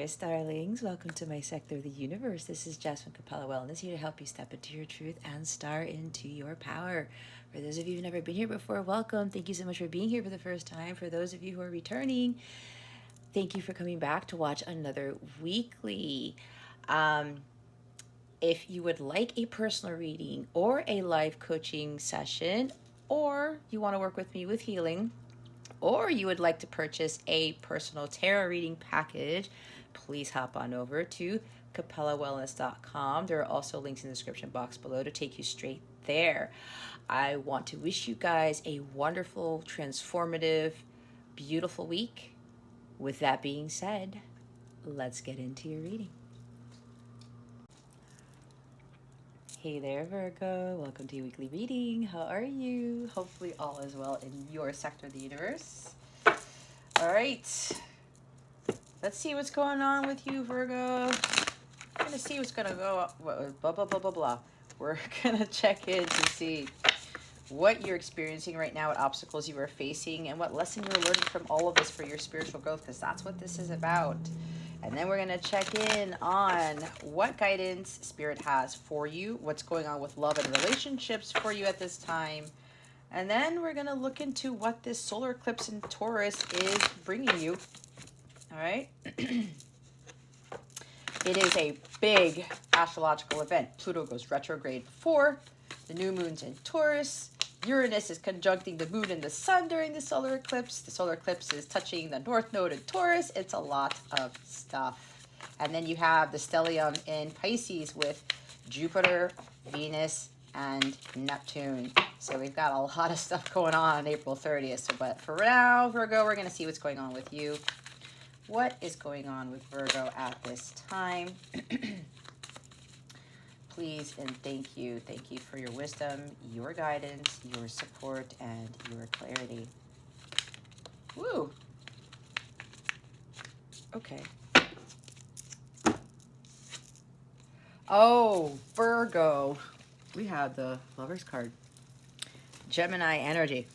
starlings. Welcome to my sector of the universe. This is Jasmine Capella Wellness, here to help you step into your truth and star into your power. For those of you who've never been here before, welcome. Thank you so much for being here for the first time. For those of you who are returning, thank you for coming back to watch another weekly. If you would like a personal reading or a live coaching session, or you want to work with me with healing, or you would like to purchase a personal tarot reading package, please hop on over to capellawellness.com. There are also links in the description box below to take you straight there. I want to wish you guys a wonderful, transformative, beautiful week. With that being said, let's get into your reading. Hey there, Virgo. Welcome to your weekly reading. How are you? Hopefully all is well in your sector of the universe. All right. Let's see what's going on with you, Virgo. We're going to see what's going to go, blah, blah, blah, blah, blah. We're going to check in to see what you're experiencing right now, what obstacles you are facing, and what lesson you're learning from all of this for your spiritual growth, because that's what this is about. And then we're going to check in on what guidance Spirit has for you, what's going on with love and relationships for you at this time. And then we're going to look into what this solar eclipse in Taurus is bringing you. All right. It is a big astrological event. Pluto goes retrograde before the new moon's in Taurus. Uranus is conjuncting the moon and the sun during the solar eclipse. The solar eclipse is touching the north node in Taurus. It's a lot of stuff. And then you have the stellium in Pisces with Jupiter, Venus, and Neptune. So we've got a lot of stuff going on April 30th. So, but for now, Virgo, we're going to see what's going on with you. What is going on with Virgo at this time? Please and thank you. Thank you for your wisdom, your guidance, your support, and your clarity. Woo! Okay. Oh, Virgo. We have the Lover's card. Gemini energy.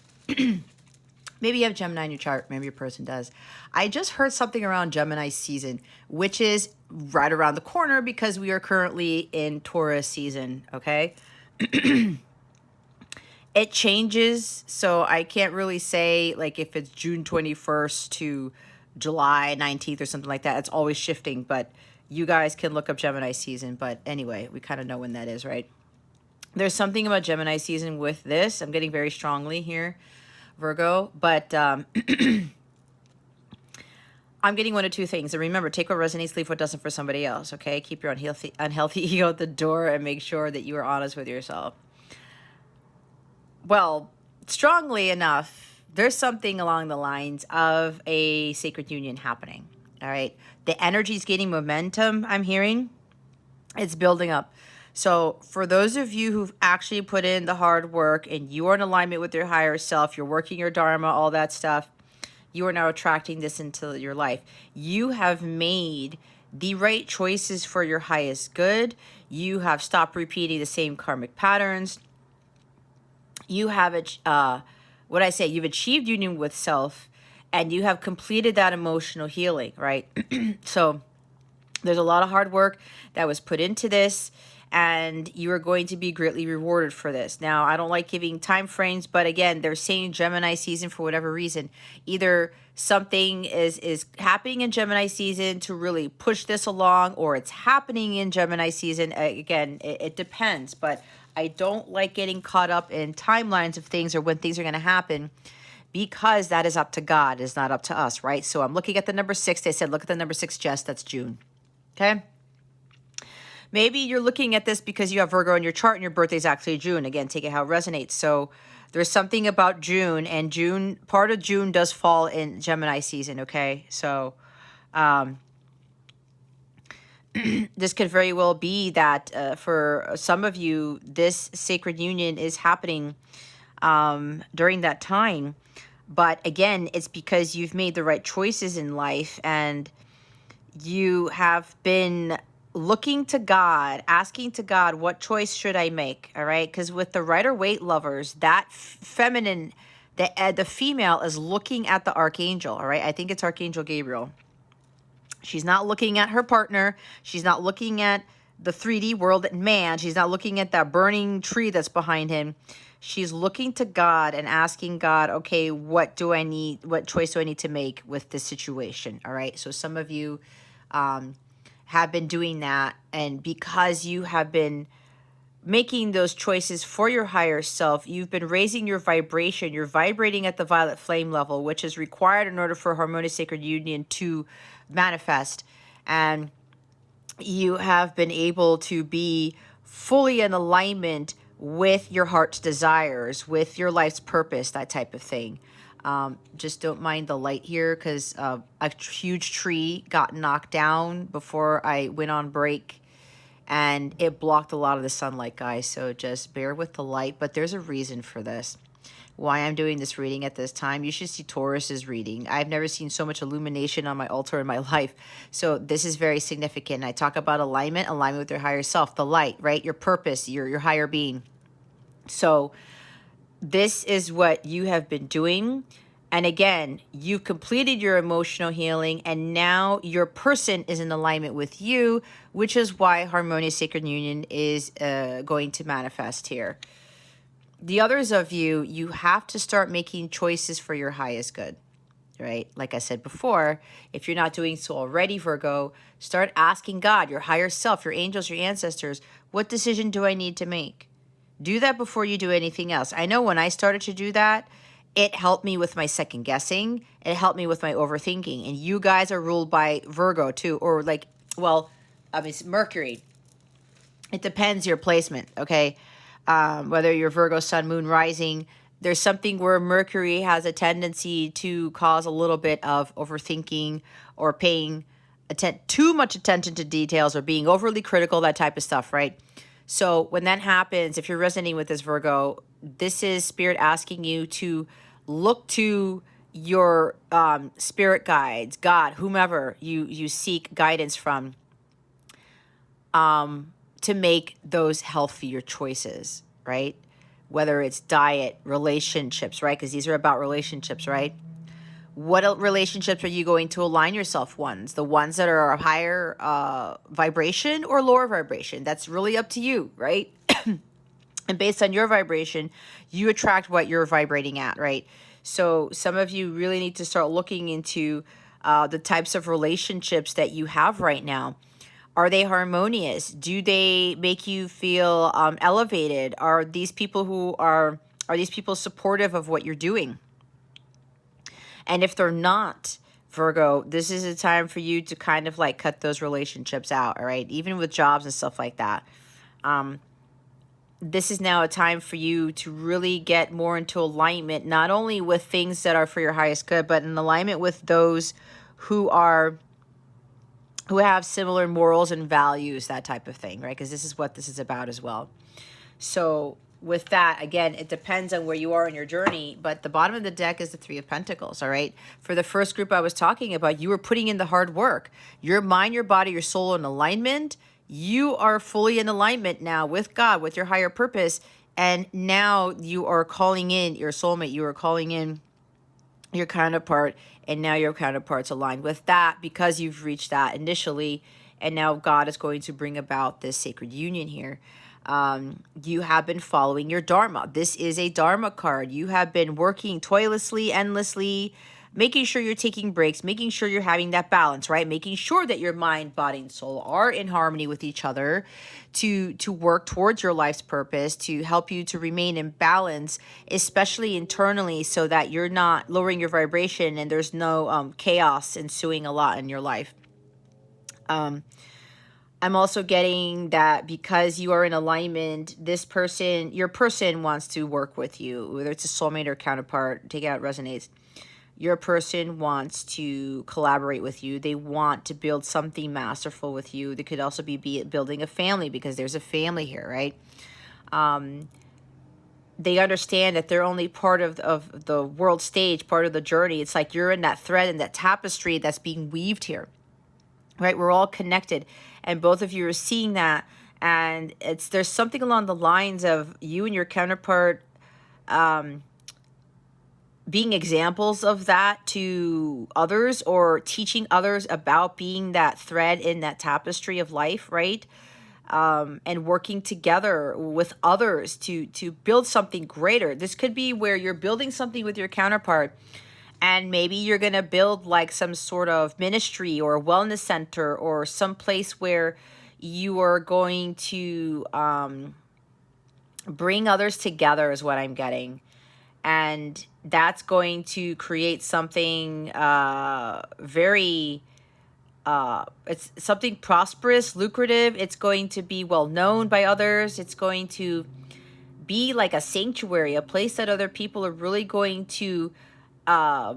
Maybe you have Gemini in your chart. Maybe your person does. I just heard something around Gemini season, which is right around the corner because we are currently in Taurus season, okay? It changes, so I can't really say, like, if it's June 21st to July 19th or something like that. It's always shifting, but you guys can look up Gemini season. But anyway, we kind of know when that is, right? There's something about Gemini season with this. I'm getting very strongly here, Virgo, but I'm getting one of two things. And remember, take what resonates, leave what doesn't for somebody else, okay? Keep your unhealthy ego at the door and make sure that you are honest with yourself. Well, strongly enough, there's something along the lines of a sacred union happening, all right? The energy is gaining momentum, I'm hearing. It's building up. So for those of you who've actually put in the hard work and you are in alignment with your higher self, you're working your dharma, all that stuff, you are now attracting this into your life. You have made the right choices for your highest good. You have stopped repeating the same karmic patterns. You have, you've achieved union with self, and you have completed that emotional healing, right? So there's a lot of hard work that was put into this, and you are going to be greatly rewarded for this. Now, I don't like giving time frames, but again, they're saying Gemini season for whatever reason. Either something is happening in Gemini season to really push this along, or it's happening in Gemini season. Again, it depends, but I don't like getting caught up in timelines of things or when things are going to happen, because that is up to God. It's not up to us, right? So I'm looking at the number 6. They said, look at the number 6, Jess. That's June. Okay? Maybe you're looking at this because you have Virgo in your chart and your birthday is actually June. Again, take it how it resonates. So there's something about June, and June, part of June does fall in Gemini season, okay? So this could very well be that for some of you, this sacred union is happening during that time. But again, it's because you've made the right choices in life, and you have been looking to God, asking to God, what choice should I make? All right. Because with the Rider-Waite lovers, that feminine, the female is looking at the archangel. All right. I think it's Archangel Gabriel. She's not looking at her partner. She's not looking at the 3D world at man. She's not looking at that burning tree that's behind him. She's looking to God and asking God, okay, what do I need? What choice do I need to make with this situation? All right. So some of you have been doing that. And because you have been making those choices for your higher self, you've been raising your vibration. You're vibrating at the violet flame level, which is required in order for harmonious sacred union to manifest. And you have been able to be fully in alignment with your heart's desires, with your life's purpose, that type of thing. Just don't mind the light here because a huge tree got knocked down before I went on break, and it blocked a lot of the sunlight, guys. So just bear with the light, but there's a reason for this. Why I'm doing this reading at this time. You should see Taurus's reading. I've never seen so much illumination on my altar in my life. So this is very significant. I talk about alignment with your higher self, the light, right? Your purpose, your higher being. So this is what you have been doing. And again, you've completed your emotional healing, and now your person is in alignment with you, which is why harmonious sacred union is going to manifest here. The others of you, you have to start making choices for your highest good, right? Like I said before, if you're not doing so already, Virgo, start asking God, your higher self, your angels, your ancestors, what decision do I need to make? Do that before you do anything else. I know when I started to do that, it helped me with my second guessing. It helped me with my overthinking. And you guys are ruled by Virgo too, or like, well, I mean, it's Mercury. It depends your placement, okay? Whether you're Virgo, sun, moon, rising, there's something where Mercury has a tendency to cause a little bit of overthinking or paying too much attention to details or being overly critical, that type of stuff, right? So when that happens, if you're resonating with this Virgo, this is Spirit asking you to look to your spirit guides, God, whomever you seek guidance from, to make those healthier choices, right? Whether it's diet, relationships, right? Because these are about relationships, right? What relationships are you going to align yourself ones? The ones that are higher vibration or lower vibration? That's really up to you, right? And based on your vibration, you attract what you're vibrating at, right? So some of you really need to start looking into the types of relationships that you have right now. Are they harmonious? Do they make you feel elevated? Are these people supportive of what you're doing? And if they're not, Virgo, this is a time for you to kind of like cut those relationships out, all right? Even with jobs and stuff like that. This is now a time for you to really get more into alignment, not only with things that are for your highest good, but in alignment with those who have similar morals and values, that type of thing, right? Because this is what this is about as well. So with that, again, it depends on where you are in your journey, but the bottom of the deck is the Three of Pentacles, all right? For the first group I was talking about, you were putting in the hard work. Your mind, your body, your soul in alignment. You are fully in alignment now with God, with your higher purpose, and now you are calling in your soulmate. You are calling in your counterpart, and now your counterpart's aligned with that because you've reached that initially, and now God is going to bring about this sacred union here. You have been following your Dharma. This is a Dharma card. You have been working toilessly, endlessly, making sure you're taking breaks, making sure you're having that balance, right? Making sure that your mind, body, and soul are in harmony with each other to work towards your life's purpose, to help you to remain in balance, especially internally, so that you're not lowering your vibration and there's no chaos ensuing a lot in your life. I'm also getting that because you are in alignment, your person wants to work with you, whether it's a soulmate or counterpart, take it out, resonates. Your person wants to collaborate with you. They want to build something masterful with you. They could also be building a family because there's a family here, right? They understand that they're only part of the world stage, part of the journey. It's like you're in that thread and that tapestry that's being weaved here, right? We're all connected, and both of you are seeing that. And there's something along the lines of you and your counterpart being examples of that to others, or teaching others about being that thread in that tapestry of life, right? And working together with others to build something greater. This could be where you're building something with your counterpart, and maybe you're going to build like some sort of ministry or a wellness center, or some place where you are going to bring others together, is what I'm getting. And that's going to create something very it's something prosperous, lucrative. It's going to be well known by others. It's going to be like a sanctuary, a place that other people are really going to uh,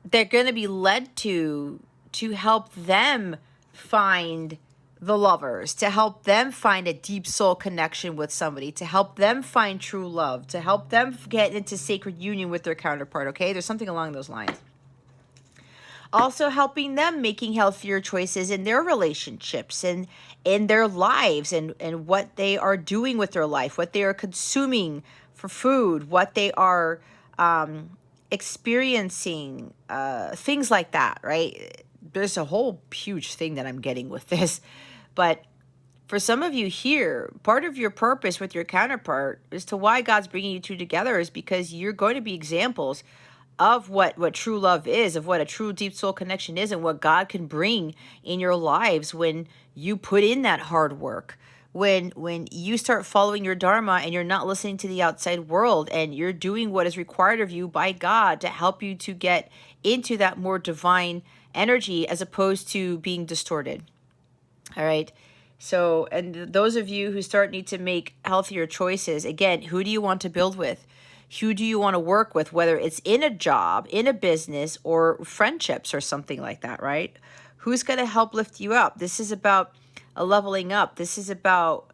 they're going to be led to help them find the lovers, to help them find a deep soul connection with somebody, to help them find true love, to help them get into sacred union with their counterpart. Okay, there's something along those lines. Also helping them making healthier choices in their relationships and in their lives, and what they are doing with their life, what they are consuming for food, what they are experiencing, things like that, right? There's a whole huge thing that I'm getting with this. But for some of you here, part of your purpose with your counterpart as to why God's bringing you two together is because you're going to be examples of what true love is, of what a true deep soul connection is, and what God can bring in your lives when you put in that hard work. When you start following your dharma and you're not listening to the outside world, and you're doing what is required of you by God to help you to get into that more divine energy, as opposed to being distorted. All right. So, and those of you who need to make healthier choices, again, who do you want to build with? Who do you want to work with, whether it's in a job, in a business, or friendships or something like that, right? Who's going to help lift you up? This is about a leveling up. This is about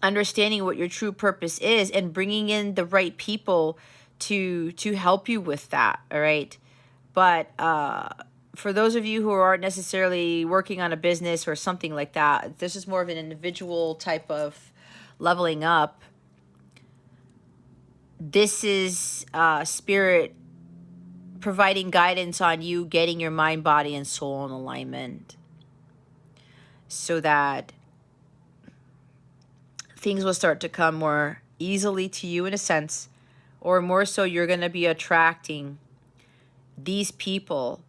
understanding what your true purpose is, and bringing in the right people to help you with that, all right? But for those of you who aren't necessarily working on a business or something like that, this is more of an individual type of leveling up. This is spirit providing guidance on you getting your mind, body, and soul in alignment, so that things will start to come more easily to you, in a sense, or more so you're going to be attracting these people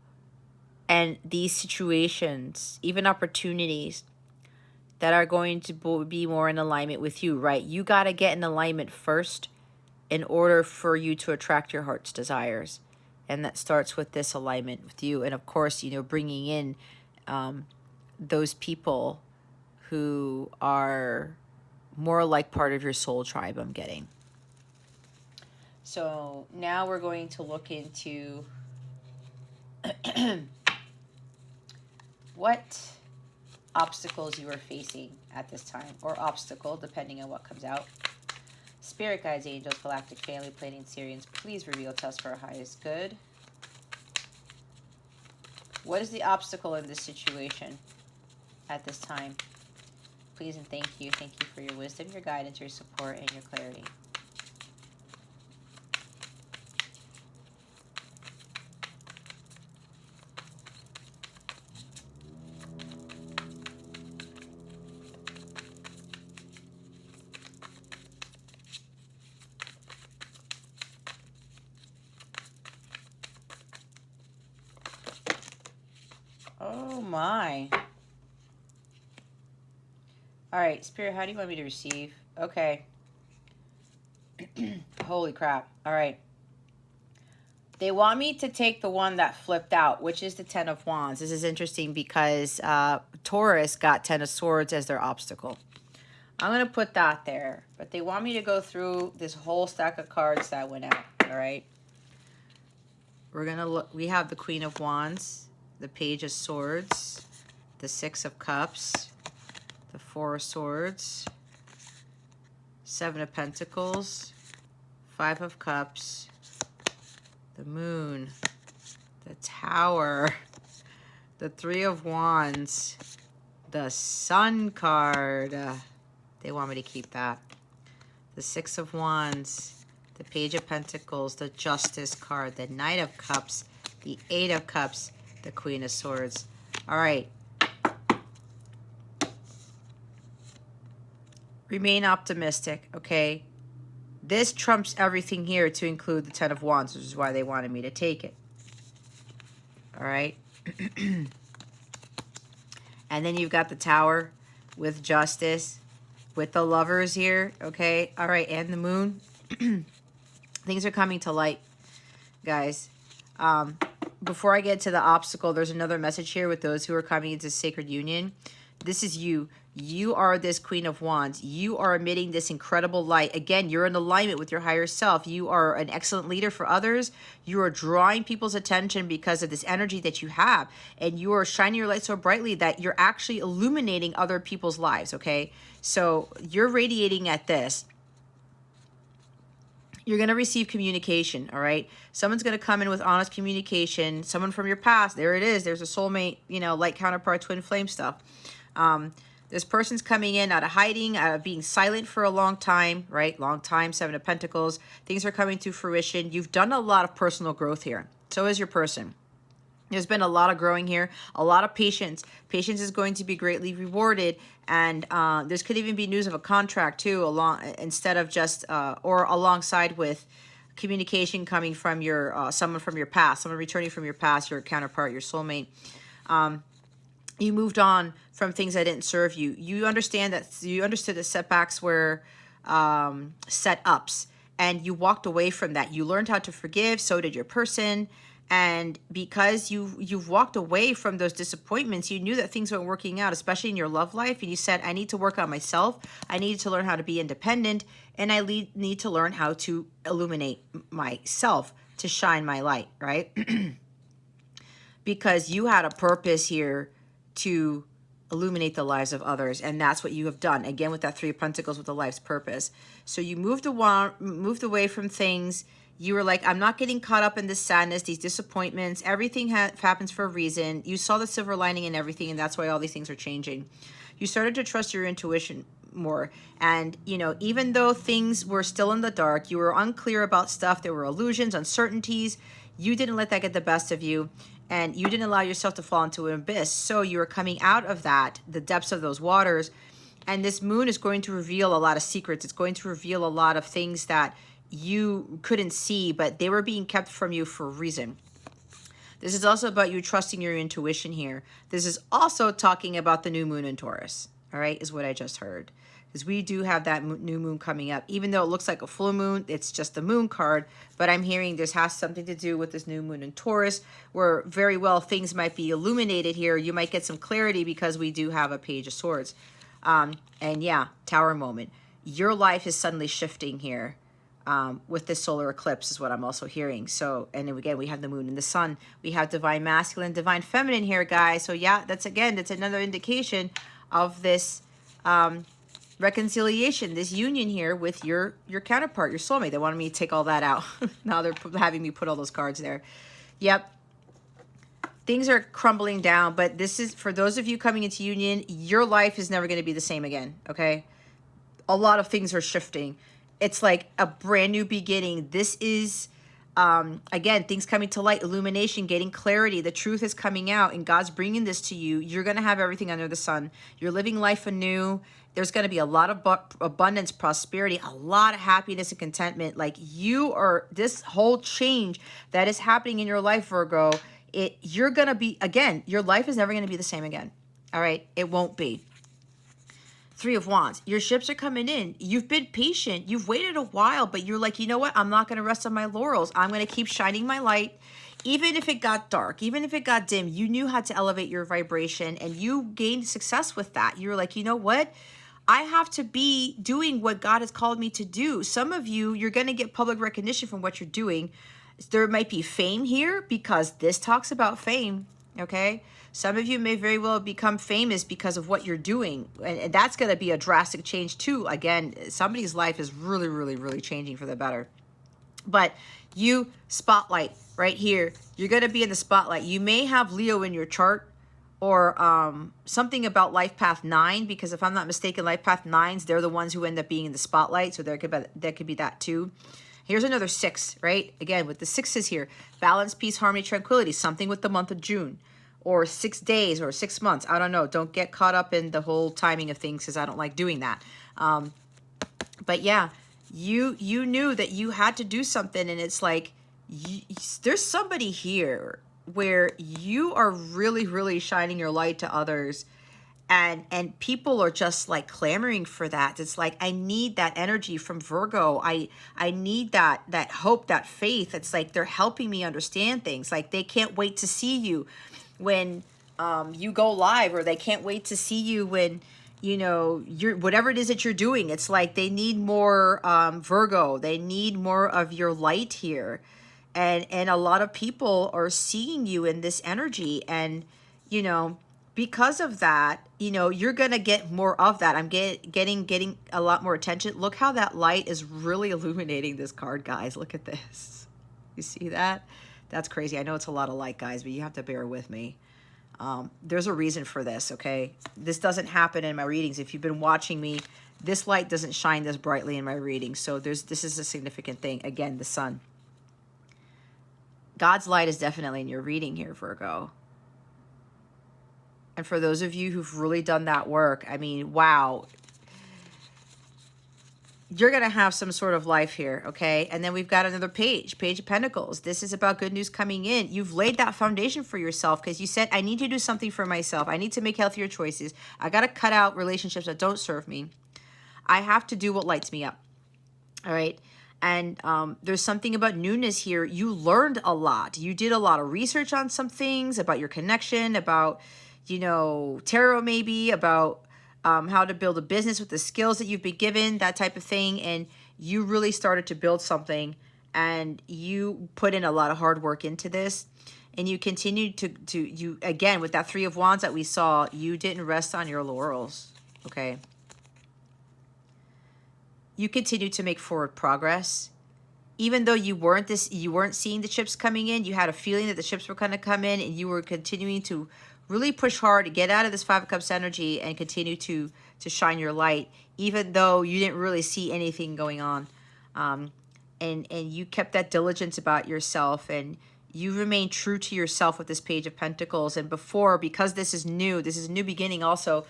and these situations, even opportunities that are going to be more in alignment with you, right? You got to get in alignment first in order for you to attract your heart's desires. And that starts with this alignment with you. And of course, bringing in those people who are more like part of your soul tribe, I'm getting. So now we're going to look into what obstacles you are facing at this time, or obstacle, depending on what comes out. Spirit guides, angels, galactic family, Pleiadian, Sirians, please reveal to us for our highest good. What is the obstacle in this situation at this time? Please and thank you. Thank you for your wisdom, your guidance, your support, and your clarity. Oh my. All right, Spirit, how do you want me to receive? Okay. Holy crap. All right. They want me to take the one that flipped out, which is the Ten of Wands. This is interesting because Taurus got Ten of Swords as their obstacle. I'm going to put that there. But they want me to go through this whole stack of cards that went out. All right. We're going to look. We have the Queen of Wands, the Page of Swords, the Six of Cups, the Four of Swords, Seven of Pentacles, Five of Cups, the Moon, the Tower, the Three of Wands, the Sun card. They want me to keep that. the Six of Wands, the Page of Pentacles, the Justice card, the Knight of Cups, the Eight of Cups, the Queen of Swords. All right. Remain optimistic, okay? This trumps everything here to include the Ten of Wands, which is why they wanted me to take it. All right? And then you've got the Tower with Justice, with the Lovers here, okay? All right, and the Moon. Things are coming to light, guys. Before I get to the obstacle, there's another message here with those who are coming into sacred union. This is you. You are this Queen of Wands. You are emitting this incredible light. Again, you're in alignment with your higher self. You are an excellent leader for others. You are drawing people's attention because of this energy that you have. And you are shining your light so brightly that you're actually illuminating other people's lives, okay? So you're radiating at this. You're going to receive communication, all right? Someone's going to come in with honest communication. Someone from your past. There it is. There's a soulmate, you know, light counterpart, twin flame stuff. This person's coming in out of hiding, out of being silent for a long time, right? Long time, Seven of Pentacles. Things are coming to fruition. You've done a lot of personal growth here. So is your person. There's been a lot of growing here, a lot of patience. Patience is going to be greatly rewarded. And this could even be news of a contract too, instead of just, or alongside with communication coming from your, someone from your past, someone returning from your past, your counterpart, your soulmate. You moved on from things that didn't serve you. You understood that setbacks were set-ups, and you walked away from that. You learned how to forgive, so did your person. And because you've walked away from those disappointments, you knew that things weren't working out, especially in your love life. And you said, I need to work on myself. I need to learn how to be independent. And I need to learn how to illuminate myself, to shine my light, right? Because you had a purpose here to illuminate the lives of others, and that's what you have done. Again, with that Three of Pentacles, with the life's purpose. So you moved away from things. You were like, I'm not getting caught up in this sadness, these disappointments. Everything happens for a reason. You saw the silver lining in everything, and that's why all these things are changing. You started to trust your intuition more. And, you know, even though things were still in the dark, you were unclear about stuff. There were illusions, uncertainties. You didn't let that get the best of you. And you didn't allow yourself to fall into an abyss. So you are coming out of that, the depths of those waters. And this moon is going to reveal a lot of secrets. It's going to reveal a lot of things that you couldn't see, but they were being kept from you for a reason. This is also about you trusting your intuition here. This is also talking about the new moon in Taurus, all right, is what I just heard. Because we do have that new moon coming up. Even though it looks like a full moon, it's just the moon card. But I'm hearing this has something to do with this new moon in Taurus, where very well things might be illuminated here. You might get some clarity because we do have a Page of Swords. And yeah, Tower moment. Your life is suddenly shifting here with this solar eclipse is what I'm also hearing. So, and then again, we have the moon and the sun. We have divine masculine, divine feminine here, guys. So yeah, that's another indication of this reconciliation, this union here with your counterpart, your soulmate. They wanted me to take all that out. Now they're having me put all those cards there. Yep. Things are crumbling down, but this is, for those of you coming into union, your life is never going to be the same again, okay? A lot of things are shifting. It's like a brand new beginning. This is, again, things coming to light, illumination, getting clarity. The truth is coming out, and God's bringing this to you. You're going to have everything under the sun. You're living life anew. There's going to be a lot of abundance, prosperity, a lot of happiness and contentment. Like you are, this whole change that is happening in your life, Virgo, you're going to be, again, your life is never going to be the same again. All right? It won't be. Three of Wands. Your ships are coming in. You've been patient. You've waited a while, but you're like, you know what? I'm not going to rest on my laurels. I'm going to keep shining my light. Even if it got dark, even if it got dim, you knew how to elevate your vibration, and you gained success with that. You were like, you know what? I have to be doing what God has called me to do. Some of you, you're going to get public recognition from what you're doing. There might be fame here because this talks about fame, okay? Some of you may very well become famous because of what you're doing. And that's going to be a drastic change too. Again, somebody's life is really, really, really changing for the better. But you, spotlight right here, you're going to be in the spotlight. You may have Leo in your chart, or something about life path 9, because if I'm not mistaken, life path 9s, they're the ones who end up being in the spotlight. So there could be that too. Here's another 6, right? Again, with the 6s here, balance, peace, harmony, tranquility, something with the month of June, or 6 days or 6 months. I don't know. Don't get caught up in the whole timing of things, because I don't like doing that. But yeah, you knew that you had to do something, and it's like, there's somebody here where you are really, really shining your light to others, and people are just like clamoring for that. It's like, I need that energy from Virgo. I need that hope, that faith. It's like they're helping me understand things. Like, they can't wait to see you when you go live, or they can't wait to see you when, you know, you're, whatever it is that you're doing. It's like they need more Virgo. They need more of your light here. And a lot of people are seeing you in this energy, and, you know, because of that, you know, you're going to get more of that. I'm getting a lot more attention. Look how that light is really illuminating this card, guys. Look at this. You see that? That's crazy. I know it's a lot of light, guys, but you have to bear with me. There's a reason for this, okay? This doesn't happen in my readings. If you've been watching me, this light doesn't shine this brightly in my readings. So this is a significant thing. Again, the sun. God's light is definitely in your reading here, Virgo. And for those of you who've really done that work, I mean, wow. You're going to have some sort of life here, okay? And then we've got another Page of Pentacles. This is about good news coming in. You've laid that foundation for yourself, because you said, I need to do something for myself. I need to make healthier choices. I got to cut out relationships that don't serve me. I have to do what lights me up, all right? And there's something about newness here. You learned a lot. You did a lot of research on some things about your connection, about, you know, tarot maybe, about how to build a business with the skills that you've been given, that type of thing. And you really started to build something, and you put in a lot of hard work into this. And you continued to again, with that 3 of Wands that we saw, you didn't rest on your laurels, okay? You continue to make forward progress. Even though you weren't seeing the chips coming in, you had a feeling that the chips were going to come in, and you were continuing to really push hard to get out of this 5 of Cups energy and continue to shine your light, even though you didn't really see anything going on. And you kept that diligence about yourself, and you remained true to yourself with this Page of Pentacles. And before, because this is new beginning also,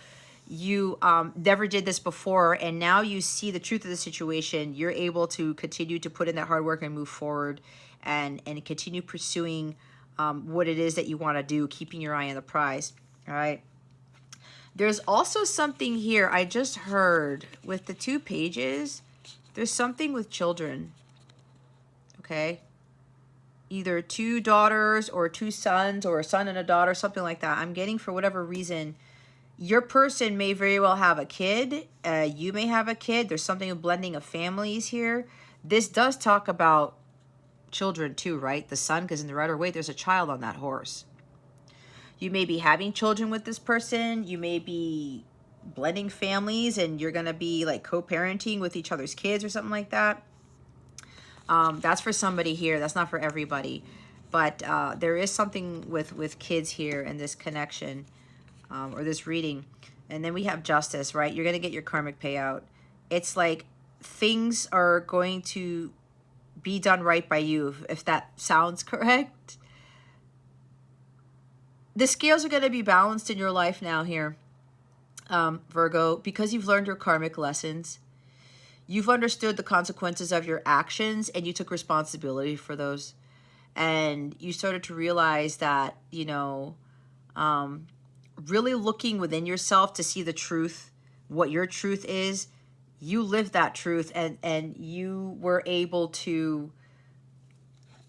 you never did this before, and now you see the truth of the situation. You're able to continue to put in that hard work and move forward, and continue pursuing what it is that you want to do, keeping your eye on the prize. All right. There's also something here I just heard with the 2 pages. There's something with children. Okay. Either 2 daughters or 2 sons, or a son and a daughter, something like that. I'm getting, for whatever reason, your person may very well have a kid. You may have a kid. There's something of blending of families here. This does talk about children too, right? The sun, because in the Rider-Waite, there's a child on that horse. You may be having children with this person. You may be blending families, and you're going to be like co-parenting with each other's kids or something like that. That's for somebody here. That's not for everybody. But there is something with kids here in this connection. Or this reading. And then we have Justice, right? You're going to get your karmic payout. It's like things are going to be done right by you, if that sounds correct. The scales are going to be balanced in your life now here, Virgo, because you've learned your karmic lessons. You've understood the consequences of your actions, and you took responsibility for those. And you started to realize that, you know, really looking within yourself to see the truth, what your truth is. You lived that truth, and you were able to,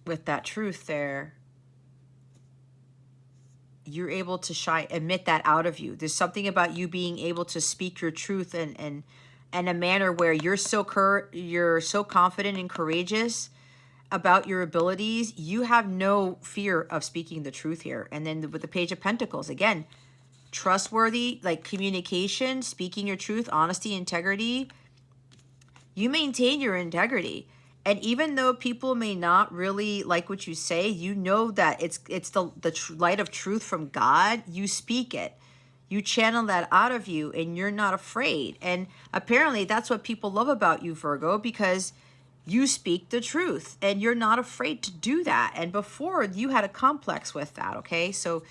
with that truth there, you're able to admit that out of you. There's something about you being able to speak your truth in a manner where you're so confident and courageous about your abilities. You have no fear of speaking the truth here. And then with the Page of Pentacles, again, trustworthy, like communication, speaking your truth, honesty, integrity. You maintain your integrity, And even though people may not really like what you say, you know that it's the light of truth from God. You speak it. You channel that out of you, and you're not afraid. And apparently that's what people love about you, Virgo, because you speak the truth and you're not afraid to do that. And before, you had a complex with that, okay? So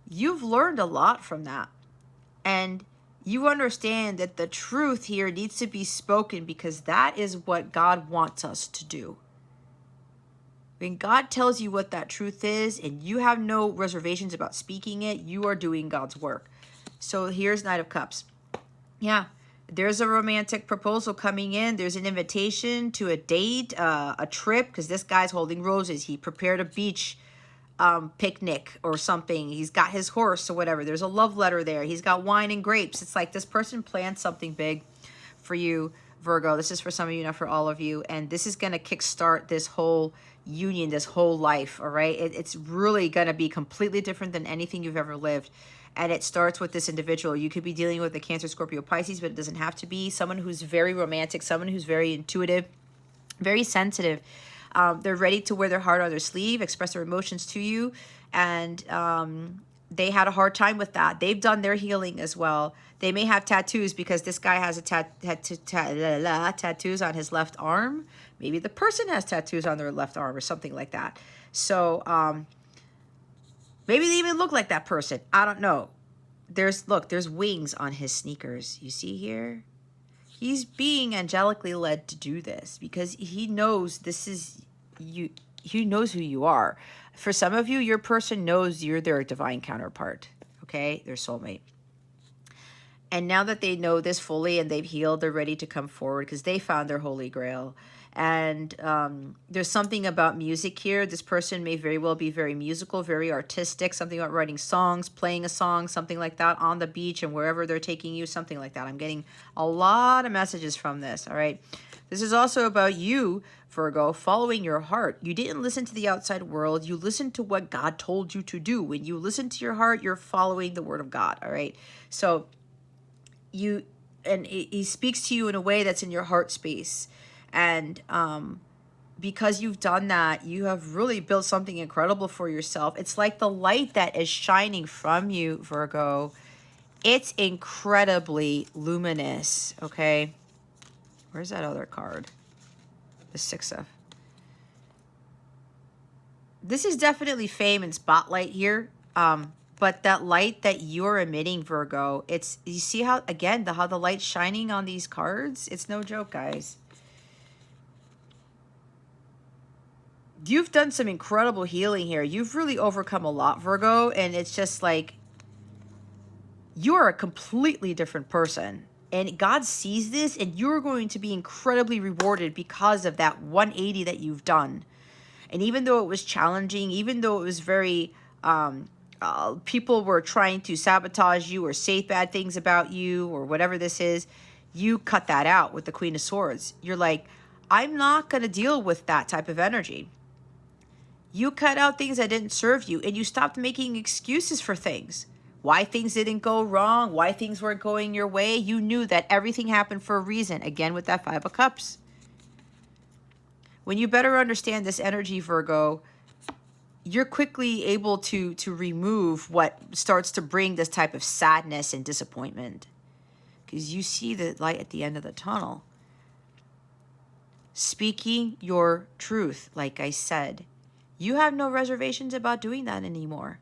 you've learned a lot from that. And you understand that the truth here needs to be spoken because that is what God wants us to do. When God tells you what that truth is and you have no reservations about speaking it, you are doing God's work. So here's Knight of Cups. Yeah, there's a romantic proposal coming in. There's an invitation to a date, a trip, because this guy's holding roses. He prepared a beach picnic or something. He's got his horse or whatever. There's a love letter there. He's got wine and grapes. It's like this person planned something big for you, Virgo. This is for some of you, not for all of you. And this is going to kickstart this whole union, this whole life, all right? It's really going to be completely different than anything you've ever lived. And it starts with this individual. You could be dealing with a Cancer, Scorpio, Pisces, but it doesn't have to be. Someone who's very romantic, someone who's very intuitive, very sensitive. They're ready to wear their heart on their sleeve, express their emotions to you. And they had a hard time with that. They've done their healing as well. They may have tattoos because this guy has a tattoos on his left arm. Maybe the person has tattoos on their left arm or something like that. So maybe they even look like that person. I don't know. There's wings on his sneakers. You see here? He's being angelically led to do this because he knows this is you. He knows who you are. For some of you, your person knows you're their divine counterpart, okay? Their soulmate. And now that they know this fully and they've healed, they're ready to come forward because they found their holy grail. And there's something about music here. This person may very well be very musical, very artistic, something about writing songs, playing a song, something like that on the beach and wherever they're taking you, something like that. I'm getting a lot of messages from this, all right? This is also about you, Virgo, following your heart. You didn't listen to the outside world. You listened to what God told you to do. When you listen to your heart, you're following the word of God, all right? So he speaks to you in a way that's in your heart space. And because you've done that, you have really built something incredible for yourself. It's like the light that is shining from you, Virgo. It's incredibly luminous, okay? Where's that other card? The Six of. This is definitely fame and spotlight here. But that light that you're emitting, Virgo, you see how, again, how the light's shining on these cards? It's no joke, guys. You've done some incredible healing here. You've really overcome a lot, Virgo, and it's just like you're a completely different person. And God sees this, and you're going to be incredibly rewarded because of that 180 that you've done. And even though it was challenging, even though it was very, people were trying to sabotage you or say bad things about you or whatever this is, you cut that out with the Queen of Swords. You're like, I'm not going to deal with that type of energy. You cut out things that didn't serve you, and you stopped making excuses for things. Why things didn't go wrong, why things weren't going your way. You knew that everything happened for a reason. Again, with that Five of Cups. When you better understand this energy, Virgo, you're quickly able to remove what starts to bring this type of sadness and disappointment. Because you see the light at the end of the tunnel. Speaking your truth, like I said. You have no reservations about doing that anymore.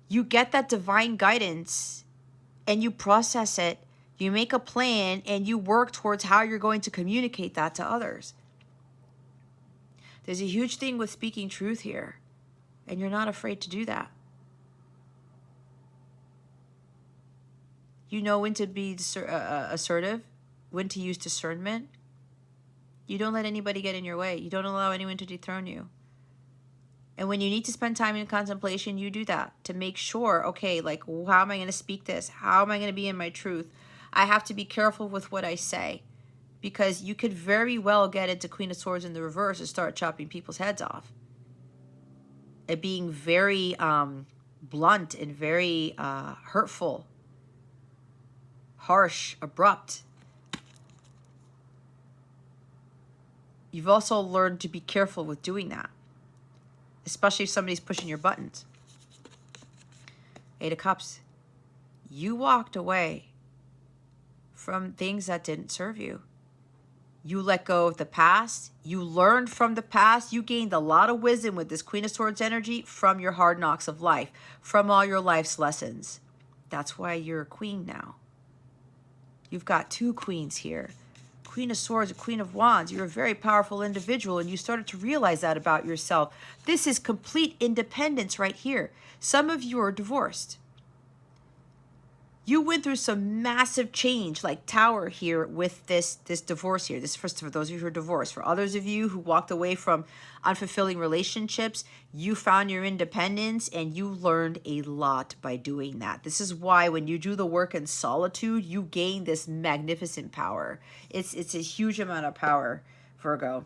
You get that divine guidance and you process it, you make a plan, and you work towards how you're going to communicate that to others. There's a huge thing with speaking truth here, and you're not afraid to do that. You know when to be assertive, when to use discernment. You don't let anybody get in your way. You don't allow anyone to dethrone you. And when you need to spend time in contemplation, you do that to make sure, okay, like, how am I going to speak this? How am I going to be in my truth? I have to be careful with what I say, because you could very well get into Queen of Swords in the reverse and start chopping people's heads off. And being very blunt and very hurtful, harsh, abrupt. You've also learned to be careful with doing that, especially if somebody's pushing your buttons. 8 of Cups. You walked away from things that didn't serve you. You let go of the past. You learned from the past. You gained a lot of wisdom with this Queen of Swords energy from your hard knocks of life, from all your life's lessons. That's why you're a queen now. You've got 2 queens here. Queen of Swords and Queen of Wands. You're a very powerful individual, and you started to realize that about yourself. This is complete independence right here. Some of you are divorced. You went through some massive change, like Tower here with this divorce here. This is for those of you who are divorced. For others of you who walked away from unfulfilling relationships, you found your independence and you learned a lot by doing that. This is why when you do the work in solitude, you gain this magnificent power. It's a huge amount of power, Virgo,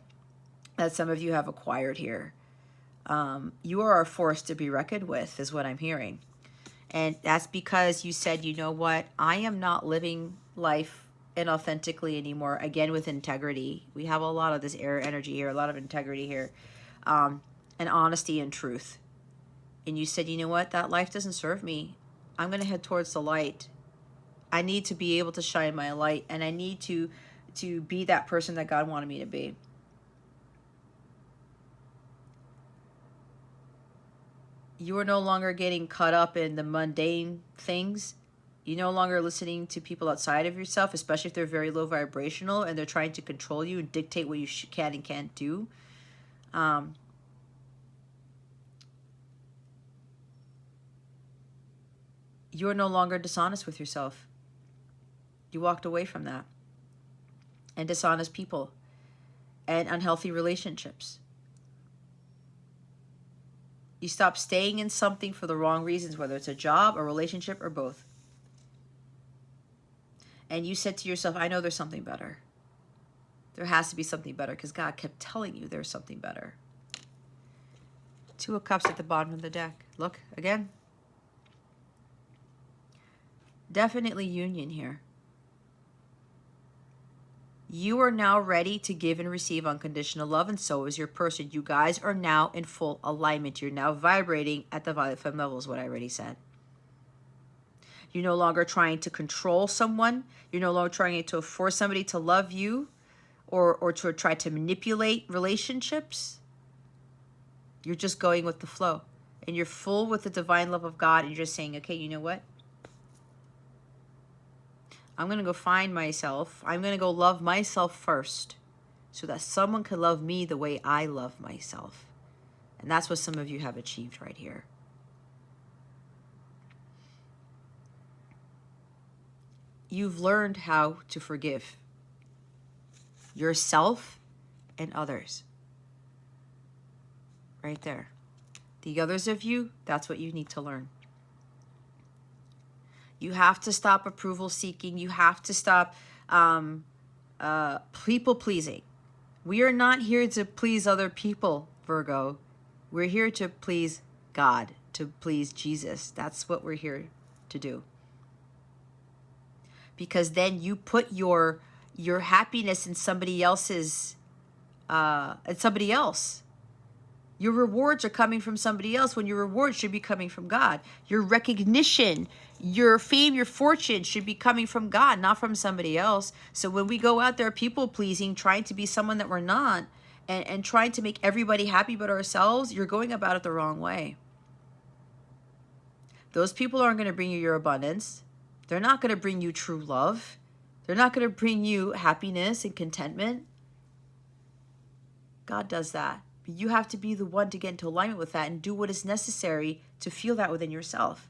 that some of you have acquired here. You are a force to be reckoned with, is what I'm hearing. And that's because you said, you know what, I am not living life inauthentically anymore. Again, with integrity. We have a lot of this air energy here, a lot of integrity here, and honesty and truth. And you said, you know what, that life doesn't serve me. I'm going to head towards the light. I need to be able to shine my light, and I need to be that person that God wanted me to be. You are no longer getting caught up in the mundane things. You're no longer listening to people outside of yourself, especially if they're very low vibrational and they're trying to control you and dictate what you can and can't do. You're no longer dishonest with yourself. You walked away from that. And dishonest people and unhealthy relationships. You stop staying in something for the wrong reasons, whether it's a job, a relationship, or both. And you said to yourself, I know there's something better. There has to be something better because God kept telling you there's something better. 2 of Cups at the bottom of the deck. Look, again. Definitely union here. You are now ready to give and receive unconditional love, and so is your person. You guys are now in full alignment. You're now vibrating at the violet femme level, is what I already said. You're no longer trying to control someone. You're no longer trying to force somebody to love you or to try to manipulate relationships. You're just going with the flow. And you're full with the divine love of God, and you're just saying, okay, you know what? I'm going to go find myself. I'm going to go love myself first so that someone can love me the way I love myself. And that's what some of you have achieved right here. You've learned how to forgive yourself and others. Right there. The others of you, that's what you need to learn. You have to stop approval seeking. You have to stop people pleasing. We are not here to please other people, Virgo. We're here to please God, to please Jesus. That's what we're here to do. Because then you put your happiness in somebody else's, somebody else. Your rewards are coming from somebody else when your rewards should be coming from God. Your recognition, your fame, your fortune should be coming from God, not from somebody else. So when we go out there people-pleasing, trying to be someone that we're not, and trying to make everybody happy but ourselves, you're going about it the wrong way. Those people aren't going to bring you your abundance. They're not going to bring you true love. They're not going to bring you happiness and contentment. God does that. You have to be the one to get into alignment with that and do what is necessary to feel that within yourself.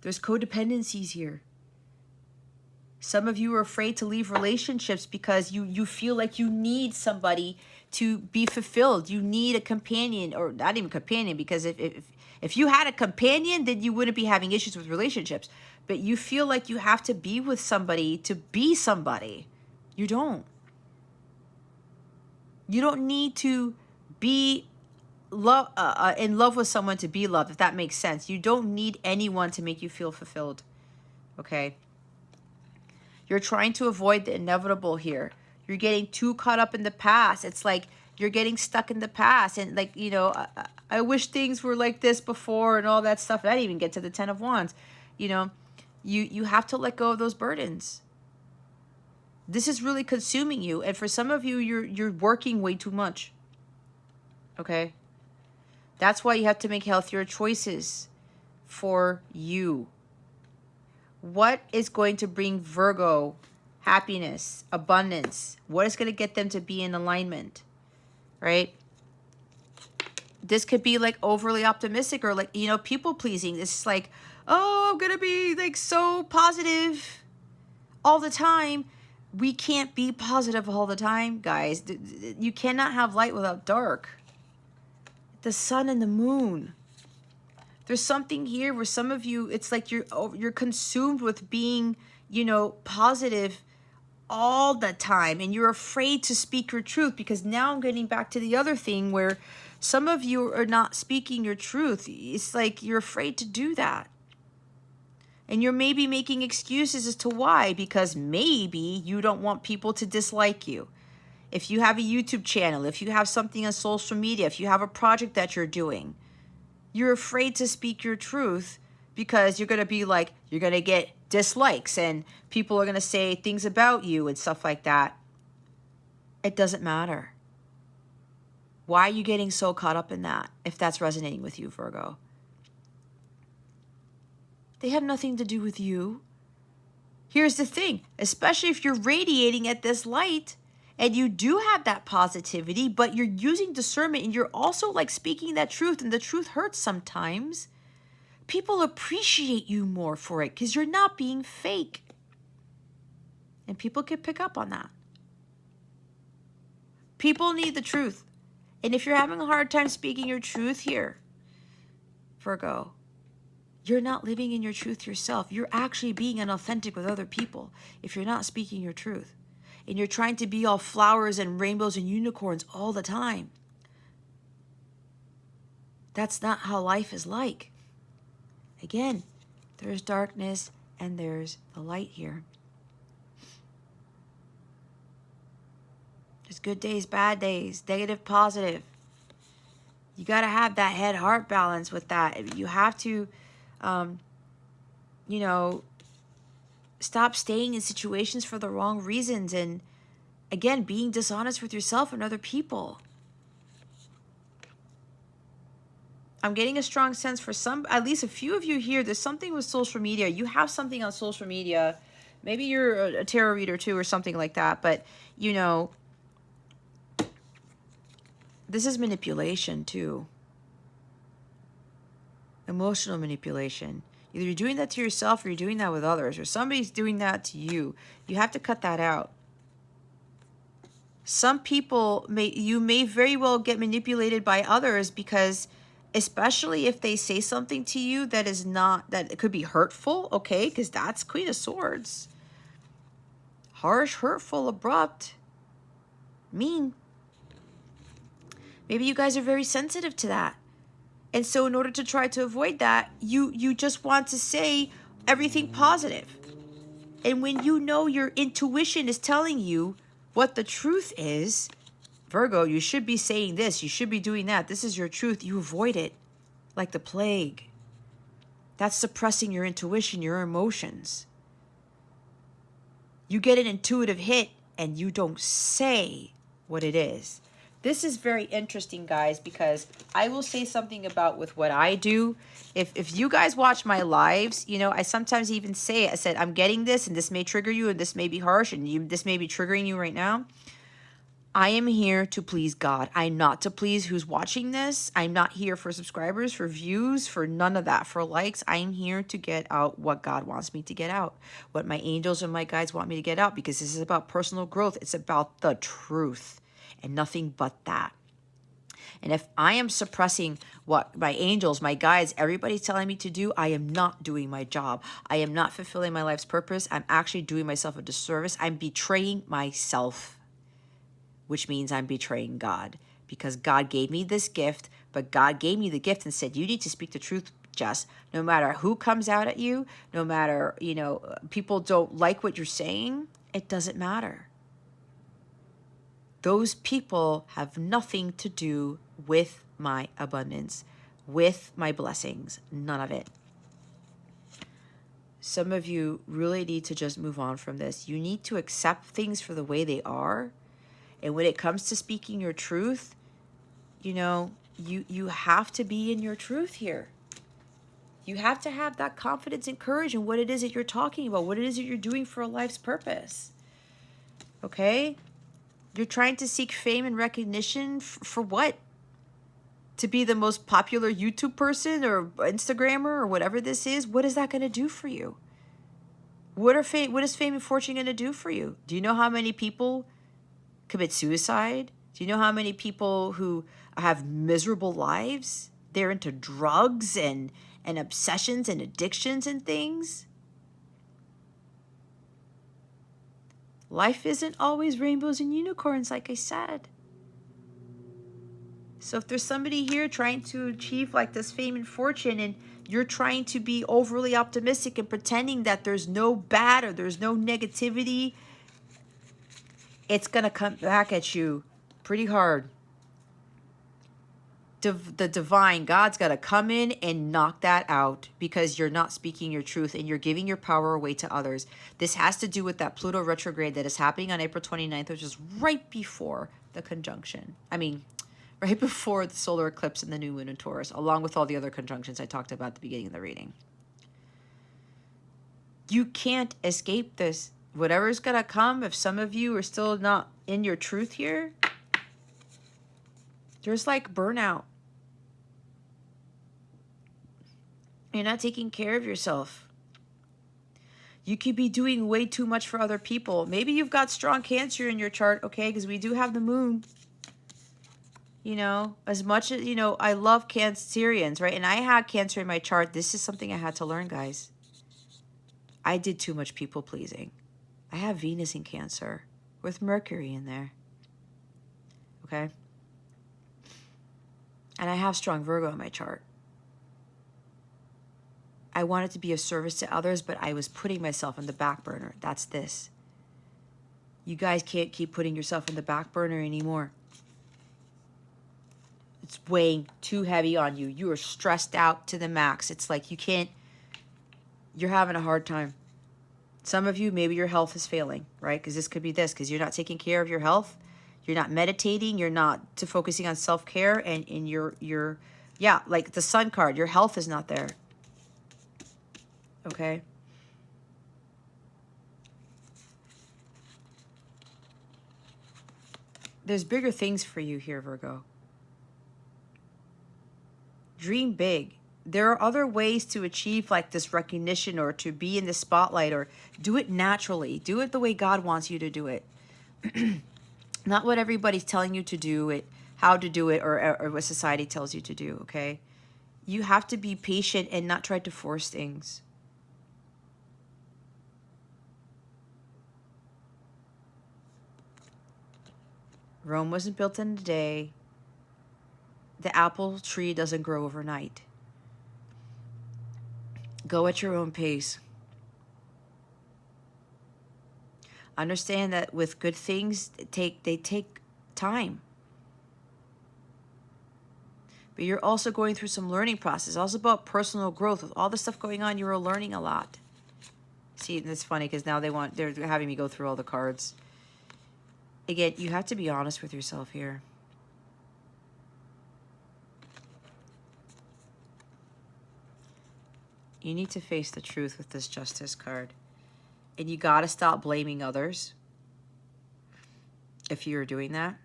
There's codependencies here. Some of you are afraid to leave relationships because you feel like you need somebody to be fulfilled. You need a companion, or not even companion, because if you had a companion, then you wouldn't be having issues with relationships. But you feel like you have to be with somebody to be somebody. You don't. You don't need to be in love with someone to be loved, if that makes sense. You don't need anyone to make you feel fulfilled, okay? You're trying to avoid the inevitable here. You're getting too caught up in the past. It's like you're getting stuck in the past. And like, you know, I wish things were like this before and all that stuff. I didn't even get to the 10 of Wands. You know, you have to let go of those burdens. This is really consuming you. And for some of you, you're working way too much. Okay? That's why you have to make healthier choices for you. What is going to bring Virgo happiness, abundance? What is going to get them to be in alignment? Right? This could be like overly optimistic or like, you know, people pleasing. This is like, oh, I'm going to be like so positive all the time. We can't be positive all the time, guys. You cannot have light without dark. The sun and the moon. There's something here where some of you, it's like you're consumed with being, you know, positive all the time, and you're afraid to speak your truth, because now I'm getting back to the other thing where some of you are not speaking your truth. It's like you're afraid to do that. And you're maybe making excuses as to why, because maybe you don't want people to dislike you. If you have a YouTube channel, if you have something on social media, if you have a project that you're doing, you're afraid to speak your truth because you're going to be like, you're going to get dislikes and people are going to say things about you and stuff like that. It doesn't matter. Why are you getting so caught up in that if that's resonating with you, Virgo? They have nothing to do with you. Here's the thing, especially if you're radiating at this light and you do have that positivity, but you're using discernment and you're also like speaking that truth, and the truth hurts sometimes. People appreciate you more for it because you're not being fake. And people can pick up on that. People need the truth. And if you're having a hard time speaking your truth here, Virgo, you're not living in your truth yourself. You're actually being inauthentic with other people if you're not speaking your truth. And you're trying to be all flowers and rainbows and unicorns all the time. That's not how life is like. Again, there's darkness and there's the light here. There's good days, bad days, negative, positive. You got to have that head-heart balance with that. You have to, you know, stop staying in situations for the wrong reasons. And again, being dishonest with yourself and other people. I'm getting a strong sense for some, at least a few of you here, there's something with social media. You have something on social media. Maybe you're a tarot reader too or something like that. But, you know, this is manipulation too. Emotional manipulation. Either you're doing that to yourself or you're doing that with others, or somebody's doing that to you. You have to cut that out. Some people, you may very well get manipulated by others because, especially if they say something to you that is not, that it could be hurtful, okay? Because that's Queen of Swords. Harsh, hurtful, abrupt, mean. Maybe you guys are very sensitive to that. And so in order to try to avoid that, you just want to say everything positive. And when you know your intuition is telling you what the truth is, Virgo, you should be saying this, you should be doing that, this is your truth, you avoid it like the plague. That's suppressing your intuition, your emotions. You get an intuitive hit and you don't say what it is. This is very interesting, guys, because I will say something about with what I do. If you guys watch my lives, you know, I sometimes even say, I said, I'm getting this and this may trigger you and this may be harsh and this may be triggering you right now. I am here to please God. I'm not to please who's watching this. I'm not here for subscribers, for views, for none of that, for likes. I'm here to get out what God wants me to get out, what my angels and my guides want me to get out, because this is about personal growth. It's about the truth and nothing but that. And if I am suppressing what my angels, my guides, everybody's telling me to do, I am not doing my job. I am not fulfilling my life's purpose. I'm actually doing myself a disservice. I'm betraying myself, which means I'm betraying God, because God gave me this gift, but God gave me the gift and said, you need to speak the truth, Jess, no matter who comes out at you, no matter, you know, people don't like what you're saying, it doesn't matter. those people have nothing to do with my abundance, with my blessings, none of it. Some of you really need to just move on from this. You need to accept things for the way they are. And when it comes to speaking your truth, you know, you have to be in your truth here. You have to have that confidence and courage in what it is that you're talking about, what it is that you're doing for a life's purpose. Okay? You're trying to seek fame and recognition for what? To be the most popular YouTube person or Instagrammer or whatever this is? What is that going to do for you? What is fame and fortune going to do for you? Do you know how many people commit suicide? Do you know how many people who have miserable lives? They're into drugs and obsessions and addictions and things. Life isn't always rainbows and unicorns, like I said. So if there's somebody here trying to achieve like this fame and fortune, and you're trying to be overly optimistic and pretending that there's no bad or there's no negativity, it's going to come back at you pretty hard. The divine, God's got to come in and knock that out because you're not speaking your truth and you're giving your power away to others. This has to do with that Pluto retrograde that is happening on April 29th, which is right before the conjunction. Right before the solar eclipse and the new moon in Taurus, along with all the other conjunctions I talked about at the beginning of the reading. You can't escape this. Whatever's going to come, if some of you are still not in your truth here, there's like burnout. You're not taking care of yourself. You could be doing way too much for other people. Maybe you've got strong Cancer in your chart, okay? Because we do have the moon. You know, as much as, you know, I love Cancerians, right? And I had Cancer in my chart. This is something I had to learn, guys. I did too much people pleasing. I have Venus in Cancer with Mercury in there. Okay? And I have strong Virgo in my chart. I wanted to be of service to others, but I was putting myself on the back burner. That's this. You guys can't keep putting yourself on the back burner anymore. It's weighing too heavy on you. You are stressed out to the max. It's like you can't, you're having a hard time. Some of you, maybe your health is failing, right? Because this could be this, because you're not taking care of your health. You're not meditating. You're not focusing on self-care. And in your, yeah, like the Sun card, your health is not there. Okay? There's bigger things for you here, Virgo. Dream big. There are other ways to achieve like this recognition or to be in the spotlight, or do it naturally. Do it the way God wants you to do it. Not what everybody's telling you to do it, how to do it, or what society tells you to do, okay? You have to be patient and not try to force things. Rome wasn't built in a day. The apple tree doesn't grow overnight. Go at your own pace. Understand that with good things, they take time. But you're also going through some learning process. It's also about personal growth. With all the stuff going on, you are learning a lot. See, and it's funny because now they're having me go through all the cards. Again, you have to be honest with yourself here. You need to face the truth with this Justice card. And you got to stop blaming others if you're doing that.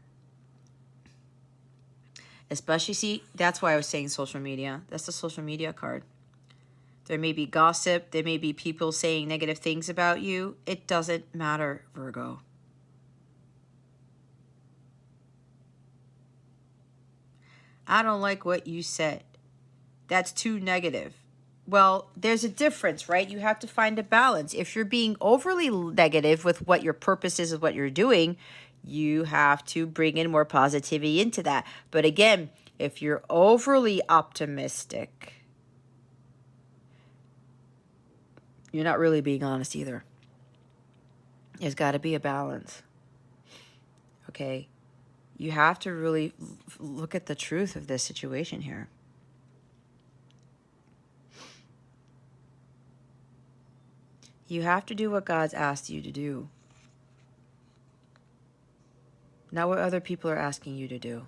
Especially, see, that's why I was saying social media. That's the social media card. There may be gossip. There may be people saying negative things about you. It doesn't matter, Virgo. I don't like what you said. That's too negative. Well, there's a difference, right? You have to find a balance. If you're being overly negative with what your purpose is of what you're doing, you have to bring in more positivity into that. But again, if you're overly optimistic, you're not really being honest either. There's got to be a balance. Okay? You have to really look at the truth of this situation here. You have to do what God's asked you to do, not what other people are asking you to do.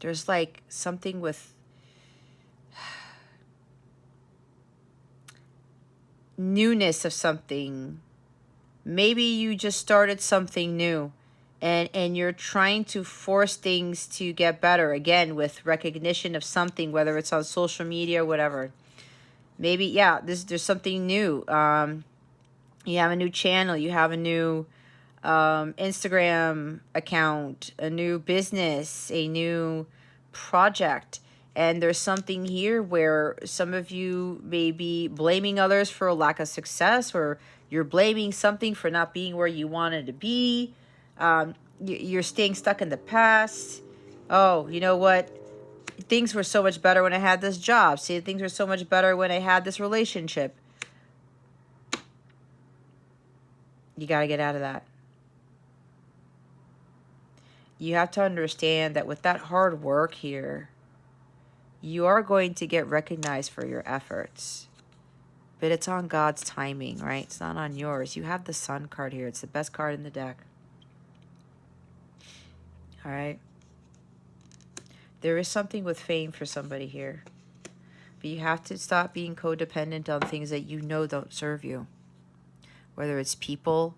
There's like something with newness of something. Maybe you just started something new and you're trying to force things to get better again with recognition of something, whether it's on social media or whatever. Maybe, yeah, there's something new. You have a new channel, you have a new Instagram account, a new business, a new project. And there's something here where some of you may be blaming others for a lack of success, or you're blaming something for not being where you wanted to be. You're staying stuck in the past. Oh, you know what? Things were so much better when I had this job. See, things were so much better when I had this relationship. You got to get out of that. You have to understand that with that hard work here, you are going to get recognized for your efforts. But it's on God's timing, right? It's not on yours. You have the Sun card here. It's the best card in the deck. All right? There is something with fame for somebody here. But you have to stop being codependent on things that you know don't serve you. Whether it's people,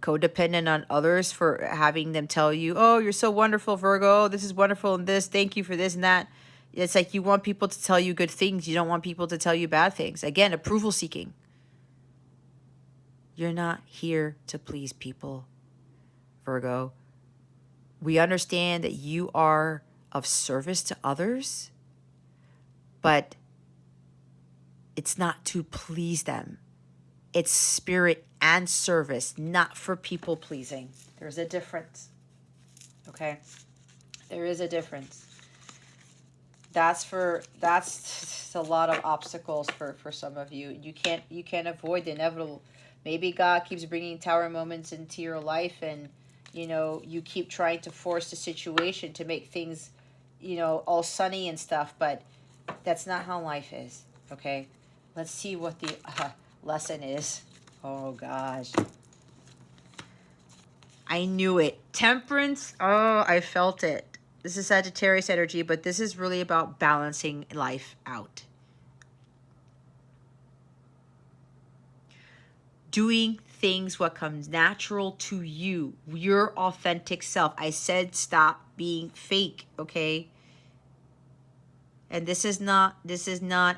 codependent on others for having them tell you, oh, you're so wonderful, Virgo. Oh, this is wonderful and this. Thank you for this and that. It's like you want people to tell you good things. You don't want people to tell you bad things. Again, approval seeking. You're not here to please people, Virgo. We understand that you are of service to others, but it's not to please them. It's spirit and service, not for people pleasing. There's a difference. Okay? There is a difference. That's a lot of obstacles for some of you. You can't avoid the inevitable. Maybe God keeps bringing tower moments into your life, and you keep trying to force the situation to make things all sunny and stuff, but that's not how life is. Okay, let's see what the lesson is. Oh gosh, I knew it. Temperance. Oh, I felt it. This is Sagittarius energy, but this is really about balancing life out. Doing things what comes natural to you, your authentic self. I said stop being fake, okay? And this is not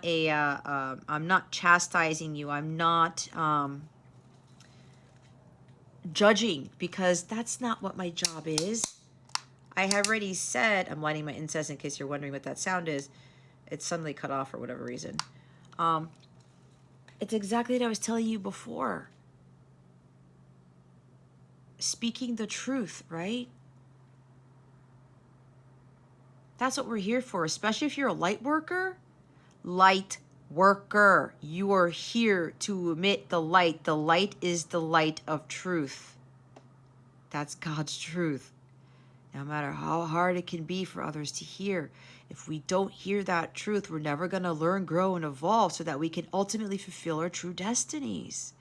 a, I'm not chastising you. I'm not judging, because that's not what my job is. I have already said, I'm lighting my incense in case you're wondering what that sound is. It's suddenly cut off for whatever reason. It's exactly what I was telling you before. Speaking the truth, right? That's what we're here for, especially if you're a light worker. Light worker. You are here to emit the light. The light is the light of truth. That's God's truth. No matter how hard it can be for others to hear, if we don't hear that truth, we're never going to learn, grow, and evolve so that we can ultimately fulfill our true destinies.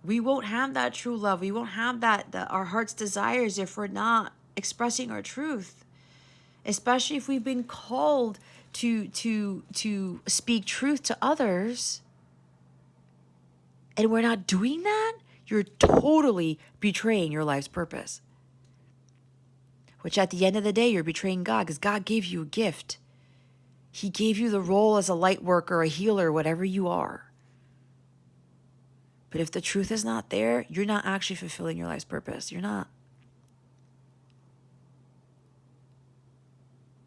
We won't have that true love. We won't have our heart's desires if we're not expressing our truth. Especially if we've been called to speak truth to others and we're not doing that, you're totally betraying your life's purpose. Which at the end of the day, you're betraying God, because God gave you a gift. He gave you the role as a light worker, a healer, whatever you are. But if the truth is not there, you're not actually fulfilling your life's purpose. You're not.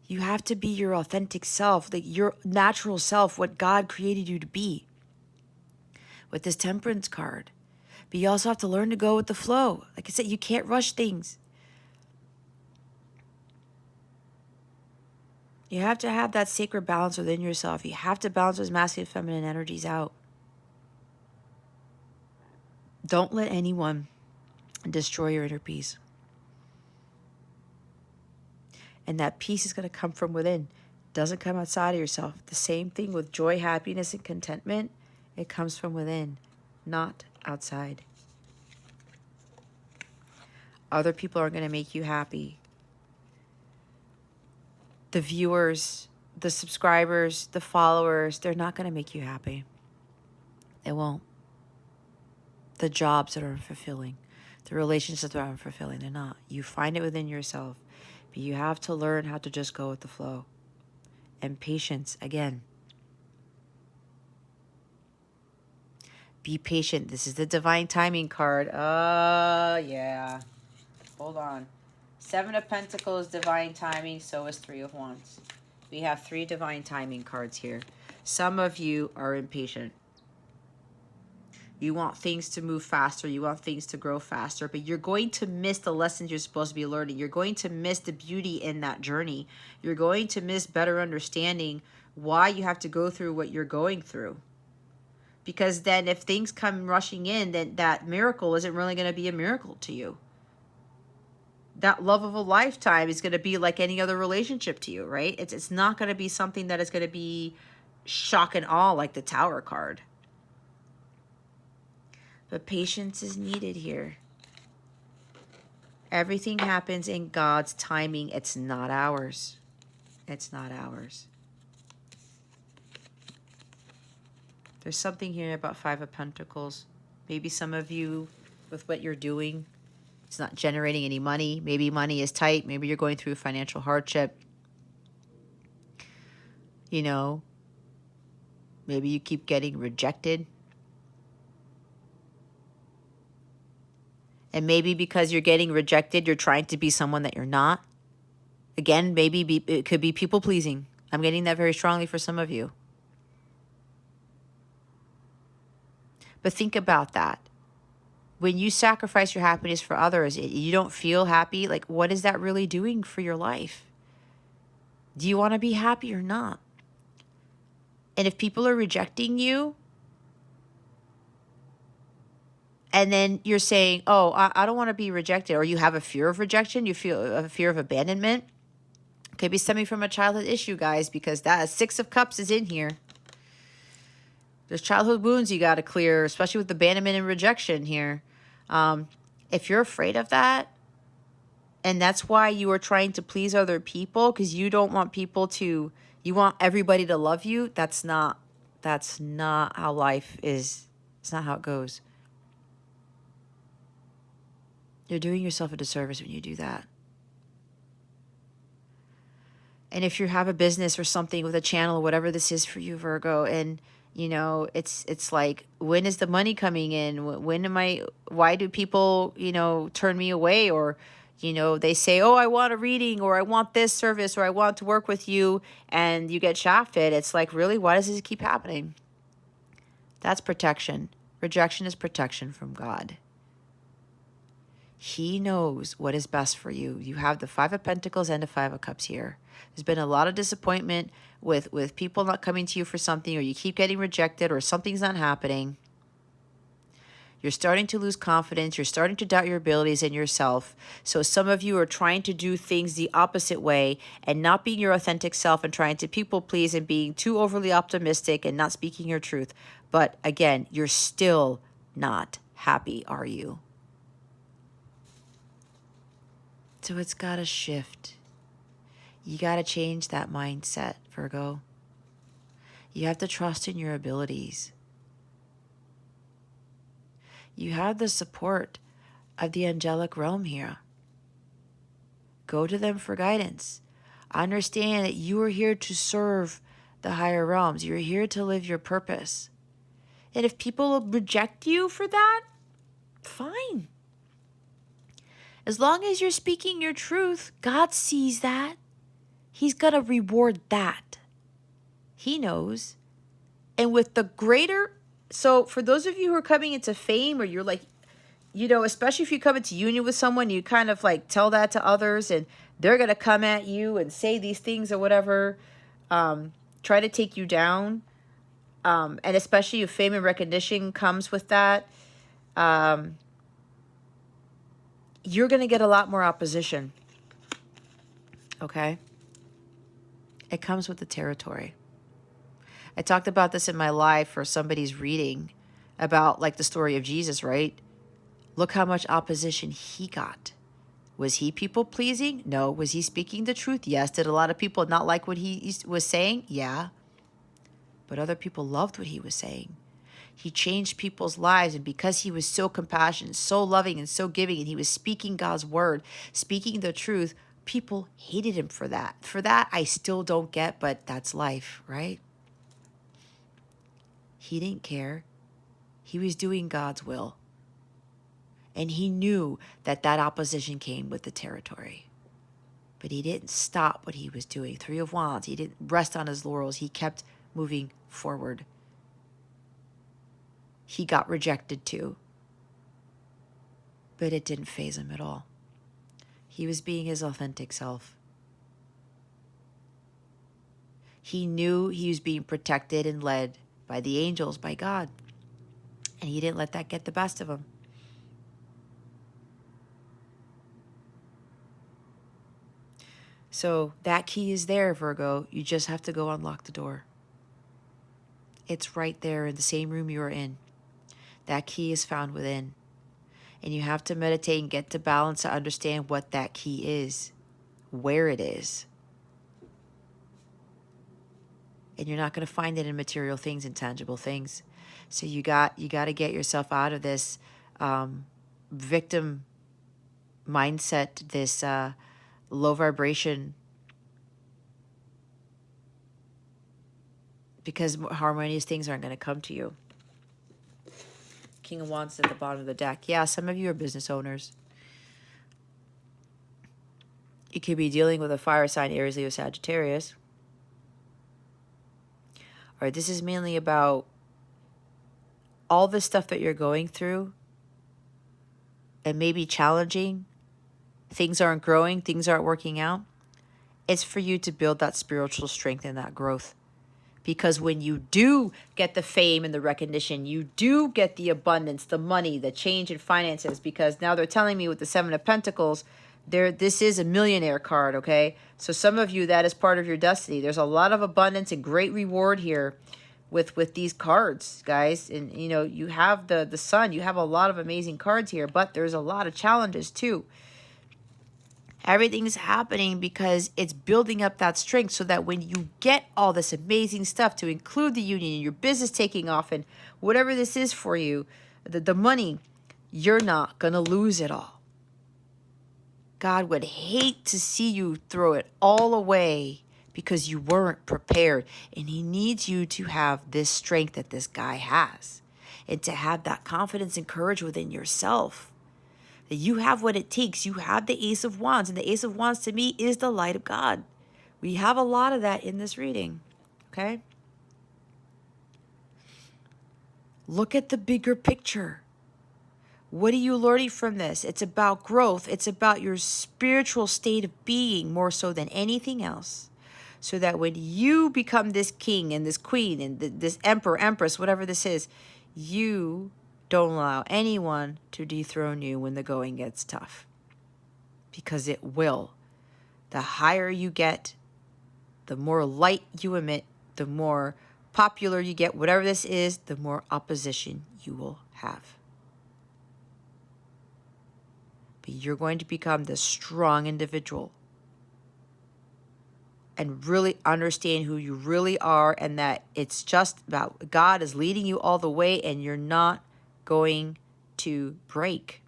You have to be your authentic self, like your natural self, what God created you to be. With this Temperance card. But you also have to learn to go with the flow. Like I said, you can't rush things. You have to have that sacred balance within yourself. You have to balance those masculine and feminine energies out. Don't let anyone destroy your inner peace. And that peace is going to come from within. It doesn't come outside of yourself. The same thing with joy, happiness, and contentment. It comes from within, not outside. Other people are going to make you happy. The viewers, the subscribers, the followers, they're not going to make you happy. They won't. The jobs that are unfulfilling, the relationships that are unfulfilling, they're not. You find it within yourself. But you have to learn how to just go with the flow. And patience, again. Be patient. This is the divine timing card. Yeah. Hold on. 7 of Pentacles, divine timing. So is 3 of Wands. We have 3 divine timing cards here. Some of you are impatient. You want things to move faster. You want things to grow faster. But you're going to miss the lessons you're supposed to be learning. You're going to miss the beauty in that journey. You're going to miss better understanding why you have to go through what you're going through. Because then if things come rushing in, then that miracle isn't really going to be a miracle to you. That love of a lifetime is going to be like any other relationship to you, right? It's not going to be something that is going to be shock and awe like the Tower card. But patience is needed here. Everything happens in God's timing. It's not ours. It's not ours. There's something here about 5 of Pentacles. Maybe some of you, with what you're doing, it's not generating any money. Maybe money is tight. Maybe you're going through financial hardship. You know, maybe you keep getting rejected. And maybe because you're getting rejected, you're trying to be someone that you're not. Again, maybe it could be people pleasing. I'm getting that very strongly for some of you. But think about that. When you sacrifice your happiness for others, you don't feel happy. Like, what is that really doing for your life? Do you want to be happy or not? And if people are rejecting you, and then you're saying, oh, I don't want to be rejected, or you have a fear of rejection, you feel a fear of abandonment, could be stemming from a childhood issue, guys, because that 6 of Cups is in here. There's childhood wounds you got to clear, especially with abandonment and rejection here. If you're afraid of that, and that's why you are trying to please other people, because you don't want people to, you want everybody to love you, that's not how life is. It's not how it goes. You're doing yourself a disservice when you do that. And if you have a business or something with a channel or whatever this is for you, Virgo, and you know, it's like, when is the money coming in? Why do people, you know, turn me away? Or, you know, they say, oh, I want a reading, or I want this service, or I want to work with you, and you get shafted. It's like, really? Why does this keep happening? That's protection. Rejection is protection from God. He knows what is best for you. You have the 5 of Pentacles and the 5 of Cups here. There's been a lot of disappointment with people not coming to you for something, or you keep getting rejected, or something's not happening. You're starting to lose confidence. You're starting to doubt your abilities and yourself. So some of you are trying to do things the opposite way and not being your authentic self, and trying to people please and being too overly optimistic and not speaking your truth. But again, you're still not happy, are you? So it's got to shift. You got to change that mindset, Virgo. You have to trust in your abilities. You have the support of the angelic realm here. Go to them for guidance. Understand that you are here to serve the higher realms. You're here to live your purpose. And if people reject you for that, fine. As long as you're speaking your truth, God sees that. He's going to reward that. He knows. And with the greater, so for those of you who are coming into fame, or you're like, you know, especially if you come into union with someone, you kind of like tell that to others, and they're going to come at you and say these things or whatever, try to take you down. And especially if fame and recognition comes with that, you're going to get a lot more opposition. Okay? It comes with the territory. I talked about this in my live for somebody's reading about like the story of Jesus, right? Look how much opposition he got. Was he people pleasing? No. Was he speaking the truth? Yes. Did a lot of people not like what he was saying? Yeah. But other people loved what he was saying. He changed people's lives, and because he was so compassionate, so loving, and so giving, and he was speaking God's word, speaking the truth, people hated him for that. For that, I still don't get, but that's life, right? He didn't care. He was doing God's will. And he knew that that opposition came with the territory. But he didn't stop what he was doing. Three of Wands. He didn't rest on his laurels. He kept moving forward. He got rejected too. But it didn't faze him at all. He was being his authentic self. He knew he was being protected and led by the angels, by God. And he didn't let that get the best of him. So that key is there, Virgo. You just have to go unlock the door. It's right there in the same room you are in. That key is found within. And you have to meditate and get to balance to understand what that key is, where it is. And you're not going to find it in material things, intangible things. So you got to get yourself out of this victim mindset, this low vibration, because harmonious things aren't going to come to you. King of Wands at the bottom of the deck. Yeah, some of you are business owners. You could be dealing with a fire sign, Aries, Leo, Sagittarius. All right, this is mainly about all the stuff that you're going through. It may be challenging. Things aren't growing. Things aren't working out. It's for you to build that spiritual strength and that growth. Because when you do get the fame and the recognition, you do get the abundance, the money, the change in finances. Because now they're telling me with the Seven of Pentacles, this is a millionaire card, okay? So some of you, that is part of your destiny. There's a lot of abundance and great reward here with these cards, guys. And, you know, you have the sun. You have a lot of amazing cards here, but there's a lot of challenges too. Everything's happening because it's building up that strength so that when you get all this amazing stuff, to include the union and your business taking off and whatever this is for you, the money, you're not going to lose it all. God would hate to see you throw it all away because you weren't prepared. And he needs you to have this strength that this guy has and to have that confidence and courage within yourself. That you have what it takes. You have the Ace of Wands. And the Ace of Wands to me is the light of God. We have a lot of that in this reading. Okay? Look at the bigger picture. What are you learning from this? It's about growth. It's about your spiritual state of being more so than anything else. So that when you become this king and this queen and this emperor, empress, whatever this is, you don't allow anyone to dethrone you when the going gets tough. Because it will. The higher you get, the more light you emit, the more popular you get, whatever this is, the more opposition you will have. But you're going to become this strong individual and really understand who you really are, and that it's just about God is leading you all the way and you're not going to break.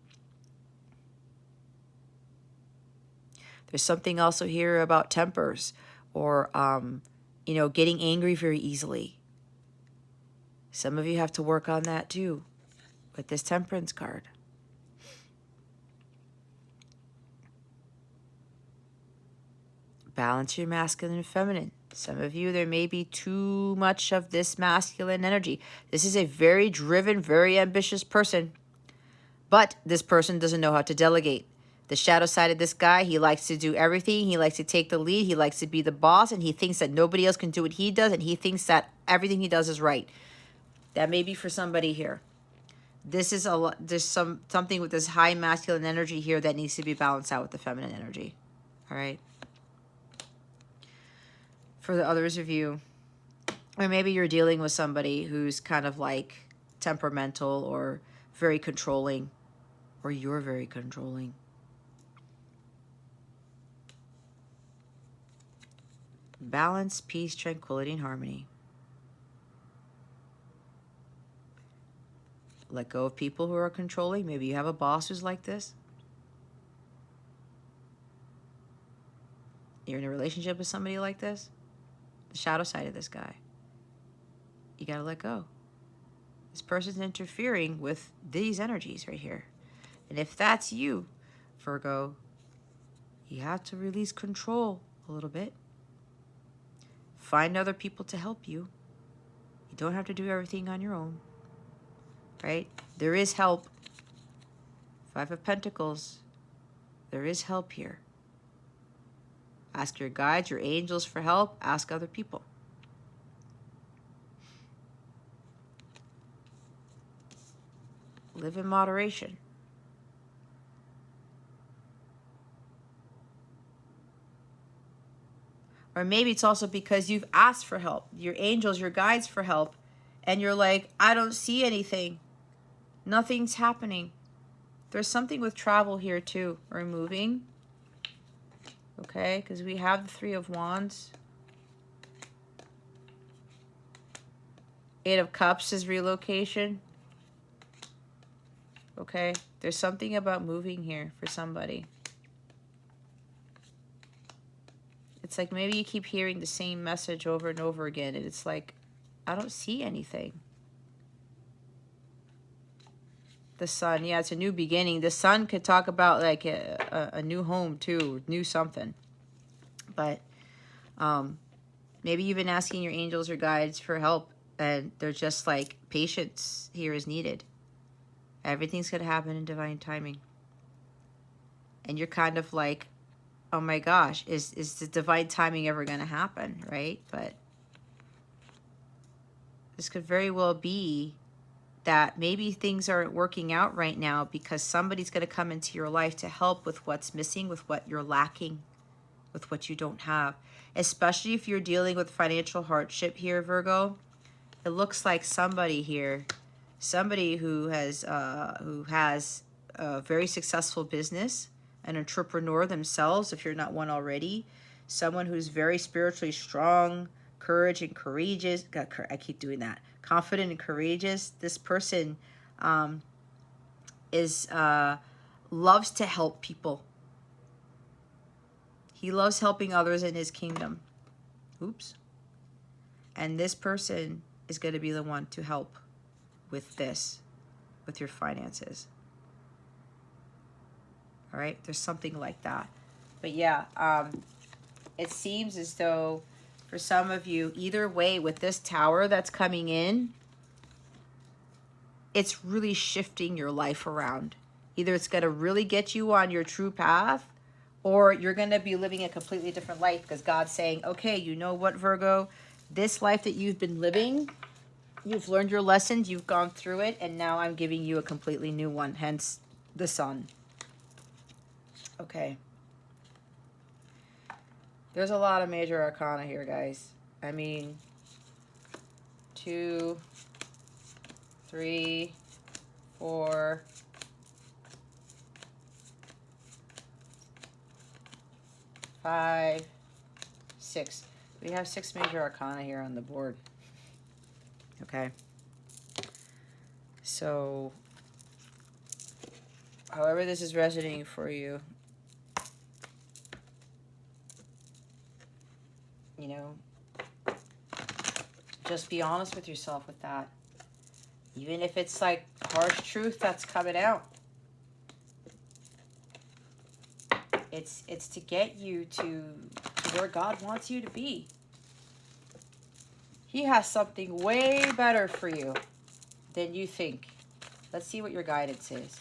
There's something also here about tempers or, getting angry very easily. Some of you have to work on that too with this Temperance card. Balance your masculine and feminine. Some of you, there may be too much of this masculine energy. This is a very driven, very ambitious person. But this person doesn't know how to delegate. The shadow side of this guy, he likes to do everything. He likes to take the lead. He likes to be the boss. And he thinks that nobody else can do what he does. And he thinks that everything he does is right. That may be for somebody here. This is a lot. There's something with this high masculine energy here that needs to be balanced out with the feminine energy. All right. For the others of you, or maybe you're dealing with somebody who's kind of like temperamental or very controlling, or you're very controlling. Balance, peace, tranquility, and harmony. Let go of people who are controlling. Maybe you have a boss who's like this. You're in a relationship with somebody like this. The shadow side of this guy. You got to let go. This person's interfering with these energies right here. And if that's you, Virgo, you have to release control a little bit. Find other people to help you. You don't have to do everything on your own. Right? There is help. Five of Pentacles. There is help here. Ask your guides, your angels for help. Ask other people. Live in moderation. Or maybe it's also because you've asked for help. Your angels, your guides for help. And you're like, I don't see anything. Nothing's happening. There's something with travel here too, or moving. Okay, because we have the Three of Wands. Eight of Cups is relocation. Okay, there's something about moving here for somebody. It's like maybe you keep hearing the same message over and over again, and it's like, I don't see anything. The Sun, yeah, it's a new beginning. The Sun could talk about like a new home too, new something. But maybe you've been asking your angels or guides for help, and they're just like, patience here is needed. Everything's going to happen in divine timing. And you're kind of like, oh my gosh, is the divine timing ever going to happen, right? But this could very well be that maybe things aren't working out right now because somebody's going to come into your life to help with what's missing, with what you're lacking, with what you don't have. Especially if you're dealing with financial hardship here, Virgo. It looks like somebody here, somebody who has a very successful business, an entrepreneur themselves, if you're not one already, someone who's very spiritually strong, courage and courageous. I keep doing that. Confident and courageous. This person loves to help people. He loves helping others in his kingdom. Oops. And this person is going to be the one to help with this, with your finances. All right? There's something like that. But yeah, it seems as though for some of you, either way, with this Tower that's coming in, it's really shifting your life around. Either it's going to really get you on your true path, or you're going to be living a completely different life because God's saying, okay, you know what, Virgo? This life that you've been living, you've learned your lessons, you've gone through it, and now I'm giving you a completely new one, hence the Sun. Okay. There's a lot of major arcana here, guys. I mean, 2, 3, 4, 5, 6. We have 6 major arcana here on the board. Okay. So, however this is resonating for you, you know, just be honest with yourself with that. Even if it's like harsh truth that's coming out. It's to get you to where God wants you to be. He has something way better for you than you think. Let's see what your guidance is.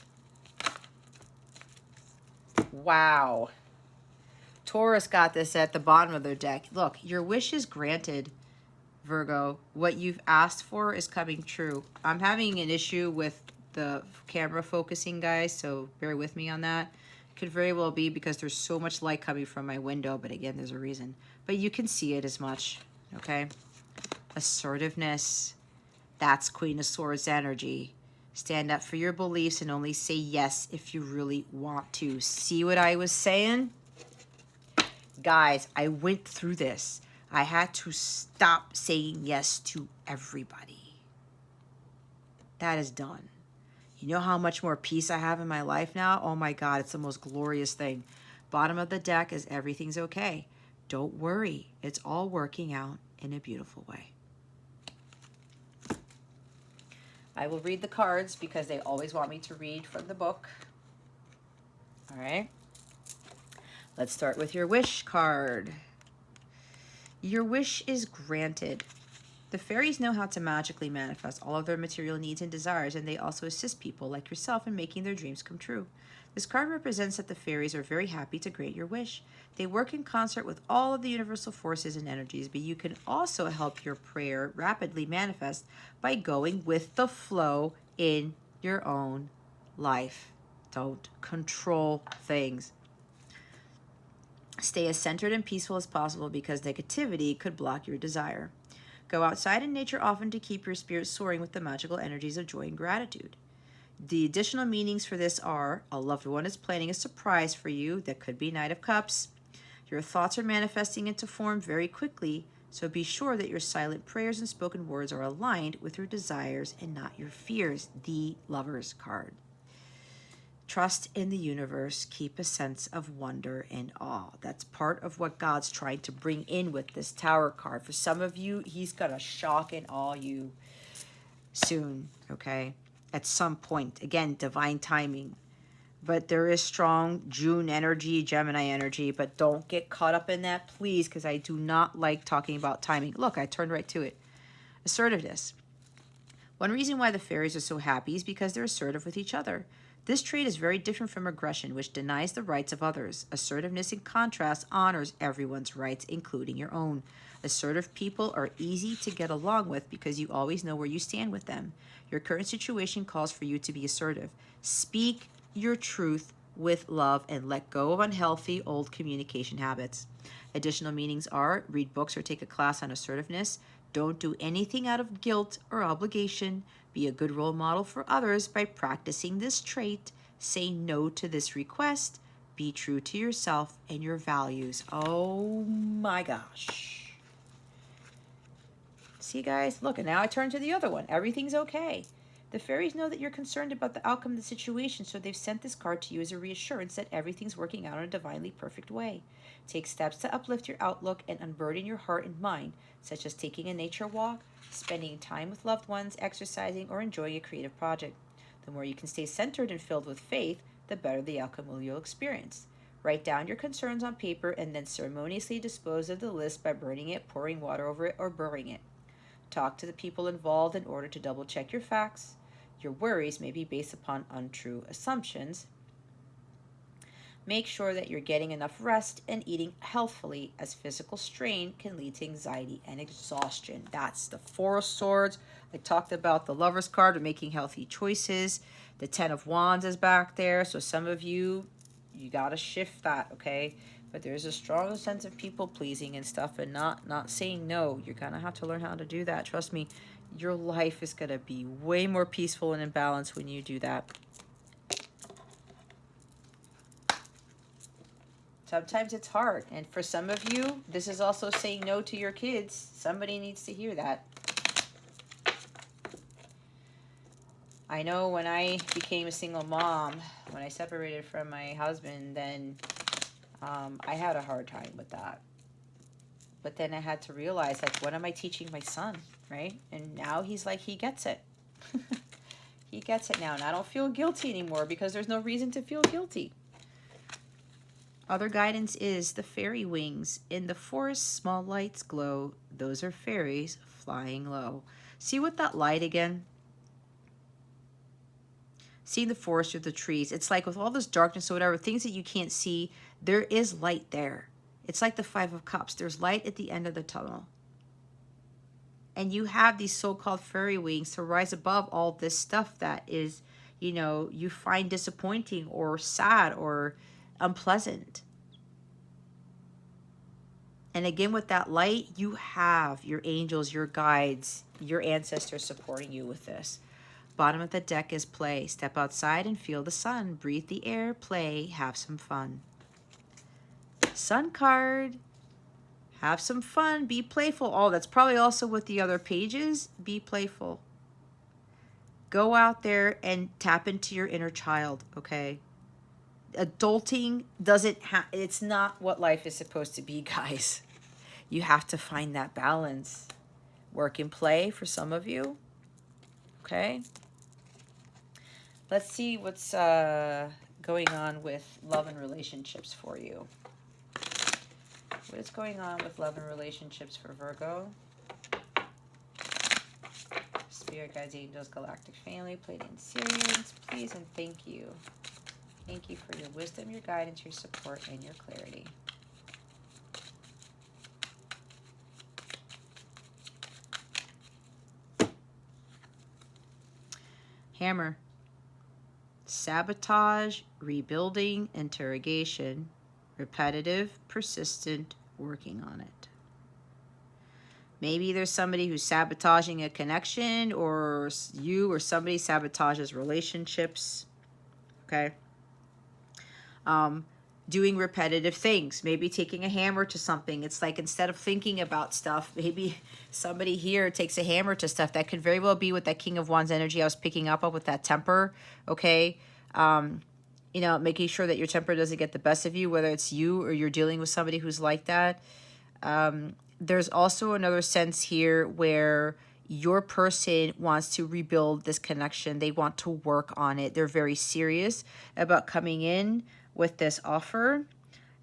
Wow. Taurus got this at the bottom of their deck. Look, your wish is granted, Virgo. What you've asked for is coming true. I'm having an issue with the camera focusing, guys, so bear with me on that. Could very well be because there's so much light coming from my window, but again, there's a reason. But you can see it as much, okay? Assertiveness, that's Queen of Swords energy. Stand up for your beliefs and only say yes if you really want to. See what I was saying? Guys, I went through this. I had to stop saying yes to everybody. That is done. You know how much more peace I have in my life now? Oh my God, it's the most glorious thing. Bottom of the deck is everything's okay. Don't worry. It's all working out in a beautiful way. I will read the cards because they always want me to read from the book. All right. Let's start with your wish card. Your wish is granted. The fairies know how to magically manifest all of their material needs and desires, and they also assist people like yourself in making their dreams come true. This card represents that the fairies are very happy to grant your wish. They work in concert with all of the universal forces and energies, but you can also help your prayer rapidly manifest by going with the flow in your own life. Don't control things. Stay as centered and peaceful as possible because negativity could block your desire. Go outside in nature often to keep your spirit soaring with the magical energies of joy and gratitude. The additional meanings for this are: a loved one is planning a surprise for you. That could be Knight of Cups. Your thoughts are manifesting into form very quickly, so be sure that your silent prayers and spoken words are aligned with your desires and not your fears. The Lover's card. Trust in the universe. Keep a sense of wonder and awe. That's part of what God's trying to bring in with this Tower card. For some of you, he's going to shock and awe you soon, okay? At some point. Again, divine timing. But there is strong June energy, Gemini energy, but don't get caught up in that, please, because I do not like talking about timing. Look, I turned right to it. Assertiveness. One reason why the fairies are so happy is because they're assertive with each other. This trait is very different from aggression, which denies the rights of others. Assertiveness, in contrast, honors everyone's rights, including your own. Assertive people are easy to get along with because you always know where you stand with them. Your current situation calls for you to be assertive. Speak your truth with love and let go of unhealthy old communication habits. Additional meanings are: read books or take a class on assertiveness. Don't do anything out of guilt or obligation. Be a good role model for others by practicing this trait. Say no to this request. Be true to yourself and your values. Oh my gosh. See, guys? Look, and now I turn to the other one. Everything's okay. The fairies know that you're concerned about the outcome of the situation, so they've sent this card to you as a reassurance that everything's working out in a divinely perfect way. Take steps to uplift your outlook and unburden your heart and mind, such as taking a nature walk, spending time with loved ones, exercising, or enjoying a creative project. The more you can stay centered and filled with faith, the better the outcome you'll experience. Write down your concerns on paper and then ceremoniously dispose of the list by burning it, pouring water over it, or burying it. Talk to the people involved in order to double-check your facts. Your worries may be based upon untrue assumptions. Make sure that you're getting enough rest and eating healthfully, as physical strain can lead to anxiety and exhaustion. That's the Four of Swords. I talked about the Lover's card of making healthy choices. The Ten of Wands is back there. So some of you got to shift that, okay? But there's a strong sense of people pleasing and stuff, and not saying no. You're going to have to learn how to do that. Trust me, your life is going to be way more peaceful and in balance when you do that. Sometimes it's hard. And for some of you, this is also saying no to your kids. Somebody needs to hear that. I know when I became a single mom, when I separated from my husband, then I had a hard time with that. But then I had to realize, like, what am I teaching my son, right? And now he's like, he gets it. He gets it now. And I don't feel guilty anymore because there's no reason to feel guilty. Other guidance is the fairy wings. In the forest, small lights glow. Those are fairies flying low. See with that light again? See the forest with the trees. It's like with all this darkness or whatever, things that you can't see, there is light there. It's like the Five of Cups. There's light at the end of the tunnel. And you have these so-called fairy wings to rise above all this stuff that is you find disappointing or sad or unpleasant. And again, with that light, you have your angels, your guides, your ancestors supporting you with this. Bottom of the deck is play. Step outside and feel the sun. Breathe the air, play, have some fun. Sun card. Have some fun. Be playful. Oh, that's probably also with the other pages. Be playful. Go out there and tap into your inner child, okay? Adulting it's not what life is supposed to be, guys. You have to find that balance. Work and play for some of you, okay? Let's see what's going on with love and relationships for you. What is going on with love and relationships for Virgo? Spirit guides, angels, galactic family, Pleiadian Sirians, please and thank you. Thank you for your wisdom, your guidance, your support, and your clarity. Hammer. Sabotage, rebuilding, interrogation, repetitive, persistent, working on it. Maybe there's somebody who's sabotaging a connection, or you or somebody sabotages relationships, okay? Doing repetitive things, maybe taking a hammer to something. It's like instead of thinking about stuff, maybe somebody here takes a hammer to stuff. That could very well be with that King of Wands energy I was picking up with that temper, okay? Making sure that your temper doesn't get the best of you, whether it's you or you're dealing with somebody who's like that. There's also another sense here where your person wants to rebuild this connection. They want to work on it. They're very serious about coming in with this offer,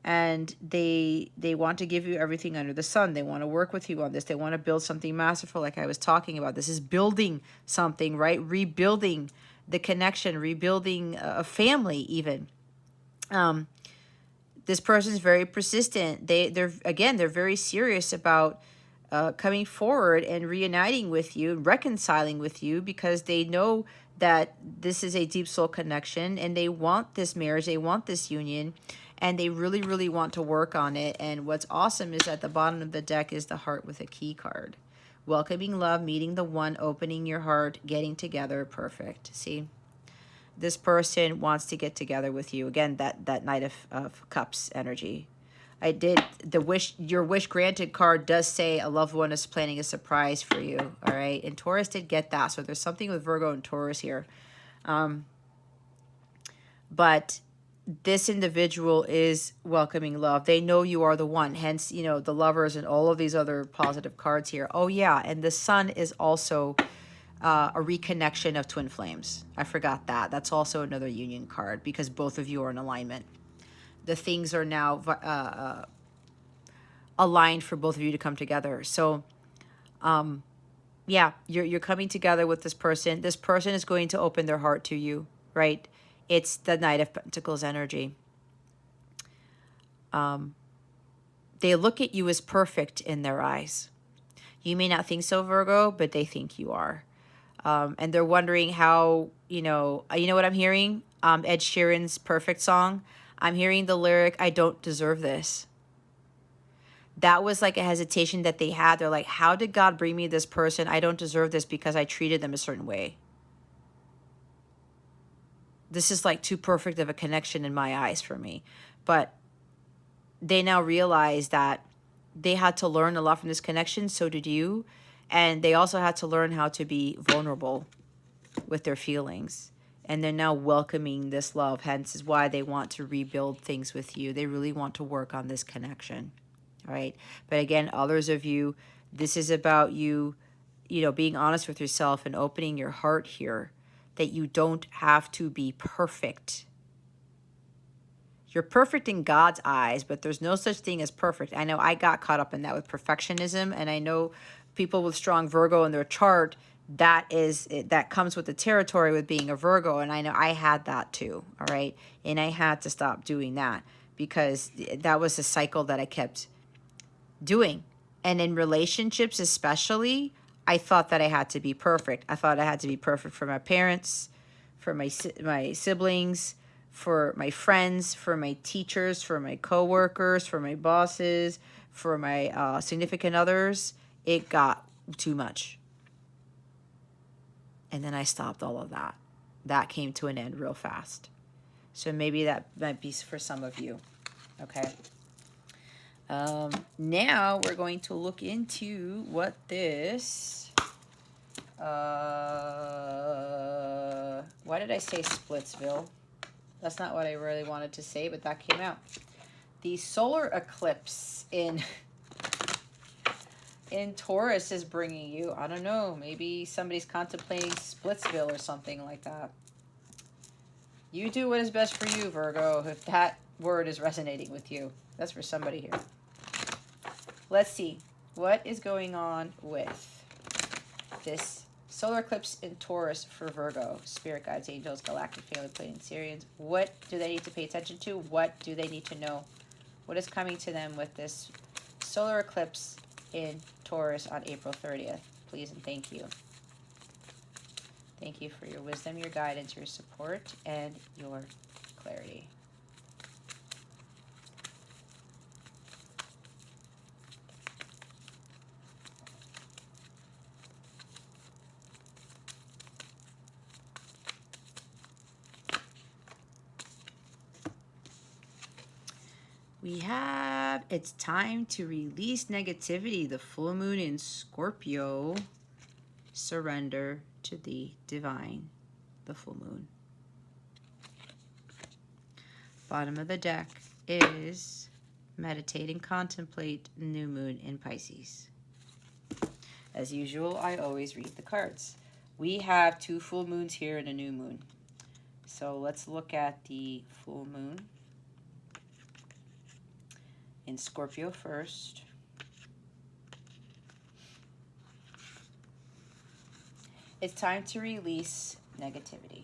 and they want to give you everything under the sun. They want to work with you on this. They want to build something masterful, like I was talking about. This is building something, right? Rebuilding the connection, rebuilding a family even. This person is very persistent. They're very serious about coming forward and reuniting with you, reconciling with you, because they know that this is a deep soul connection and they want this marriage, they want this union, and they really, really want to work on it. And what's awesome is at the bottom of the deck is the heart with a key card. Welcoming love, meeting the one, opening your heart, getting together, perfect. See? This person wants to get together with you. Again, that Knight of Cups energy. Your wish granted card does say a loved one is planning a surprise for you. All right. And Taurus did get that. So there's something with Virgo and Taurus here. But this individual is welcoming love. They know you are the one. Hence, the Lovers and all of these other positive cards here. Oh, yeah. And the Sun is also a reconnection of twin flames. I forgot that. That's also another union card because both of you are in alignment. The things are now aligned for both of you to come together. So, yeah, you're coming together with this person. This person is going to open their heart to you, right? It's the Knight of Pentacles energy. They look at you as perfect in their eyes. You may not think so, Virgo, but they think you are. And they're wondering how, you know what I'm hearing? Ed Sheeran's Perfect song. I'm hearing the lyric, I don't deserve this. That was like a hesitation that they had. They're like, how did God bring me this person? I don't deserve this because I treated them a certain way. This is like too perfect of a connection in my eyes for me. But they now realize that they had to learn a lot from this connection. So did you. And they also had to learn how to be vulnerable with their feelings. And they're now welcoming this love. Hence is why they want to rebuild things with you. They really want to work on this connection. All right. But again, others of you, this is about you, being honest with yourself and opening your heart here, that you don't have to be perfect. You're perfect in God's eyes, but there's no such thing as perfect. I know I got caught up in that with perfectionism, and I know people with strong Virgo in their chart, that comes with the territory with being a Virgo, and I know I had that too, all right? And I had to stop doing that because that was a cycle that I kept doing. And in relationships especially, I thought that I had to be perfect. I thought I had to be perfect for my parents, for my siblings, for my friends, for my teachers, for my coworkers, for my bosses, for my significant others. It got too much. And then I stopped all of that. That came to an end real fast. So maybe that might be for some of you. Okay. Now we're going to look into what this. Why did I say Splitsville? That's not what I really wanted to say, but that came out. The solar eclipse in Taurus is bringing you, I don't know, maybe somebody's contemplating Splitsville or something like that. You do what is best for you, Virgo, if that word is resonating with you. That's for somebody here. Let's see. What is going on with this solar eclipse in Taurus for Virgo? Spirit guides, angels, galactic family, Pleiadian, Sirians. What do they need to pay attention to? What do they need to know? What is coming to them with this solar eclipse in Taurus on April 30th? Please and thank you. Thank you for your wisdom, your guidance, your support, and your clarity. We have, it's time to release negativity. The full moon in Scorpio. Surrender to the divine. The full moon. Bottom of the deck is meditate and contemplate new moon in Pisces. As usual, I always read the cards. We have 2 full moons here and a new moon. So let's look at the full moon in Scorpio first. It's time to release negativity.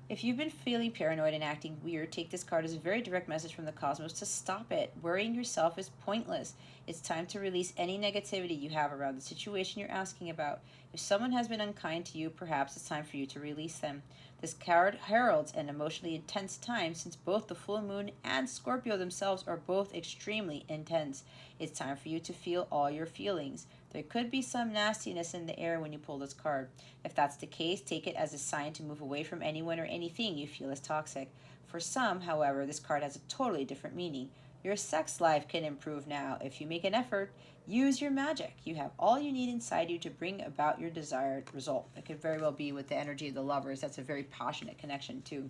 If you've been feeling paranoid and acting weird, take this card as a very direct message from the cosmos to stop it. Worrying yourself is pointless. It's time to release any negativity you have around the situation you're asking about. If someone has been unkind to you, perhaps it's time for you to release them. This card heralds an emotionally intense time since both the full moon and Scorpio themselves are both extremely intense. It's time for you to feel all your feelings. There could be some nastiness in the air when you pull this card. If that's the case, take it as a sign to move away from anyone or anything you feel is toxic. For some, however, this card has a totally different meaning. Your sex life can improve now. If you make an effort, use your magic. You have all you need inside you to bring about your desired result. That could very well be with the energy of the lovers. That's a very passionate connection too.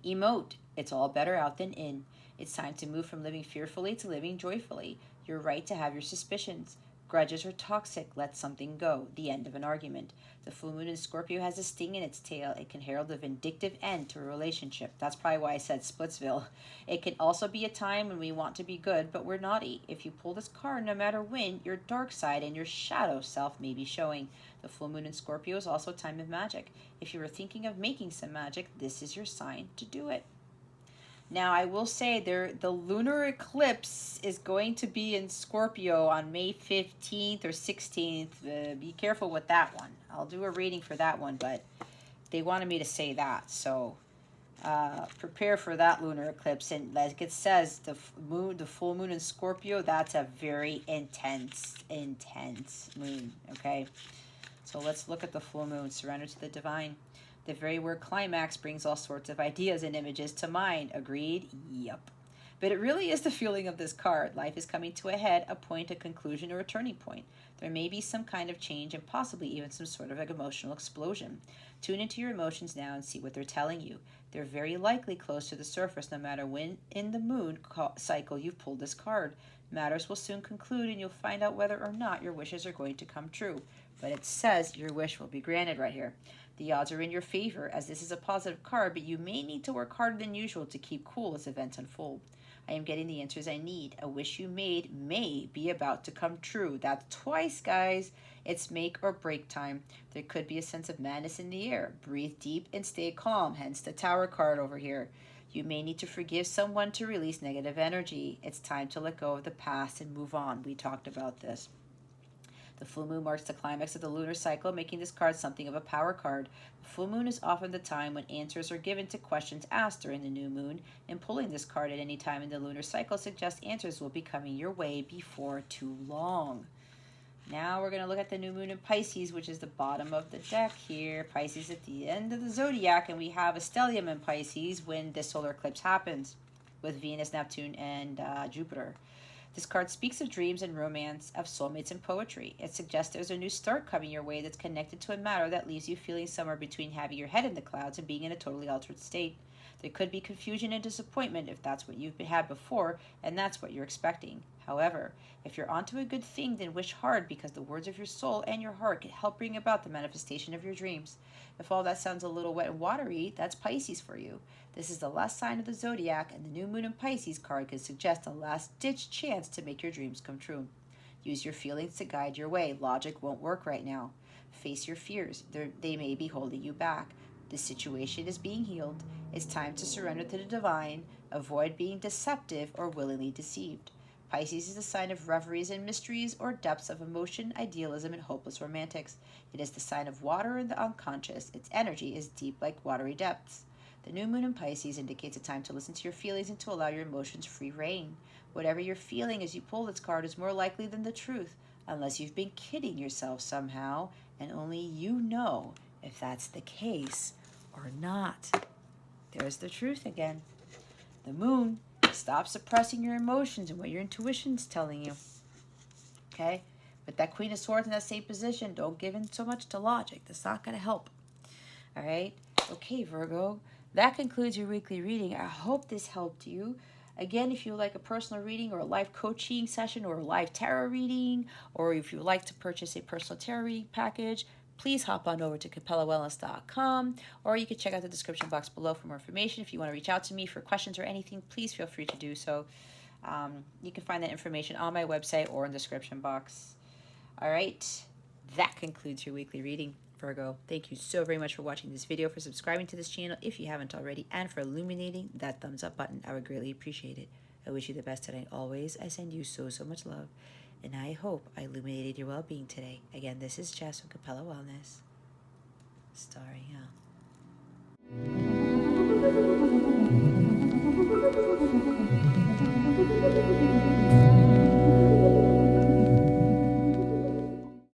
Emote. It's all better out than in. It's time to move from living fearfully to living joyfully. You're right to have your suspicions. Grudges are toxic. Let something go. The end of an argument. The full moon in Scorpio has a sting in its tail. It can herald a vindictive end to a relationship. That's probably why I said Splitsville. It can also be a time when we want to be good, but we're naughty. If you pull this card, no matter when, your dark side and your shadow self may be showing. The full moon in Scorpio is also a time of magic. If you were thinking of making some magic, this is your sign to do it. Now, I will say the lunar eclipse is going to be in Scorpio on May 15th or 16th. Be careful with that one. I'll do a reading for that one, but they wanted me to say that. So prepare for that lunar eclipse. And like it says, the full moon in Scorpio, that's a very intense moon, okay? So let's look at the full moon. Surrender to the divine. The very word climax brings all sorts of ideas and images to mind. Agreed? Yep. But it really is the feeling of this card. Life is coming to a head, a point, a conclusion, or a turning point. There may be some kind of change and possibly even some sort of emotional explosion. Tune into your emotions now and see what they're telling you. They're very likely close to the surface no matter when in the moon cycle you've pulled this card. Matters will soon conclude and you'll find out whether or not your wishes are going to come true. But it says your wish will be granted right here. The odds are in your favor, as this is a positive card, but you may need to work harder than usual to keep cool as events unfold. I am getting the answers I need. A wish you made may be about to come true. That's twice, guys. It's make or break time. There could be a sense of madness in the air. Breathe deep and stay calm, hence the Tower card over here. You may need to forgive someone to release negative energy. It's time to let go of the past and move on. We talked about this. The full moon marks the climax of the lunar cycle, making this card something of a power card. The full moon is often the time when answers are given to questions asked during the new moon, and pulling this card at any time in the lunar cycle suggests answers will be coming your way before too long. Now we're going to look at the new moon in Pisces, which is the bottom of the deck here. Pisces at the end of the zodiac, and we have a stellium in Pisces when this solar eclipse happens with Venus, Neptune, and Jupiter. This card speaks of dreams and romance, of soulmates and poetry. It suggests there's a new start coming your way that's connected to a matter that leaves you feeling somewhere between having your head in the clouds and being in a totally altered state. There could be confusion and disappointment if that's what you've had before, and that's what you're expecting. However, if you're onto a good thing, then wish hard, because the words of your soul and your heart can help bring about the manifestation of your dreams. If all that sounds a little wet and watery, that's Pisces for you. This is the last sign of the zodiac, and the new moon in Pisces card could suggest a last-ditch chance to make your dreams come true. Use your feelings to guide your way. Logic won't work right now. Face your fears. They may be holding you back. The situation is being healed. It's time to surrender to the divine. Avoid being deceptive or willingly deceived. Pisces is a sign of reveries and mysteries, or depths of emotion, idealism, and hopeless romantics. It is the sign of water and the unconscious. Its energy is deep like watery depths. The new moon in Pisces indicates a time to listen to your feelings and to allow your emotions free rein. Whatever you're feeling as you pull this card is more likely than the truth, unless you've been kidding yourself somehow, and only you know if that's the case or not. There's the truth again. The moon, stop suppressing your emotions and what your intuition's telling you. Okay? With that Queen of Swords in that same position, don't give in so much to logic. That's not going to help. All right? Okay, Virgo. That concludes your weekly reading. I hope this helped you. Again, if you would like a personal reading or a live coaching session or a live tarot reading, or if you would like to purchase a personal tarot reading package, please hop on over to capellawellness.com, or you can check out the description box below for more information. If you want to reach out to me for questions or anything, please feel free to do so. You can find that information on my website or in the description box. All right, that concludes your weekly reading, Virgo. Thank you so very much for watching this video, for subscribing to this channel if you haven't already, and for illuminating that thumbs up button. I would greatly appreciate it. I wish you the best today. Always, I send you so much love, and I hope I illuminated your well-being today. Again, this is Jess from Capella Wellness. Starring out.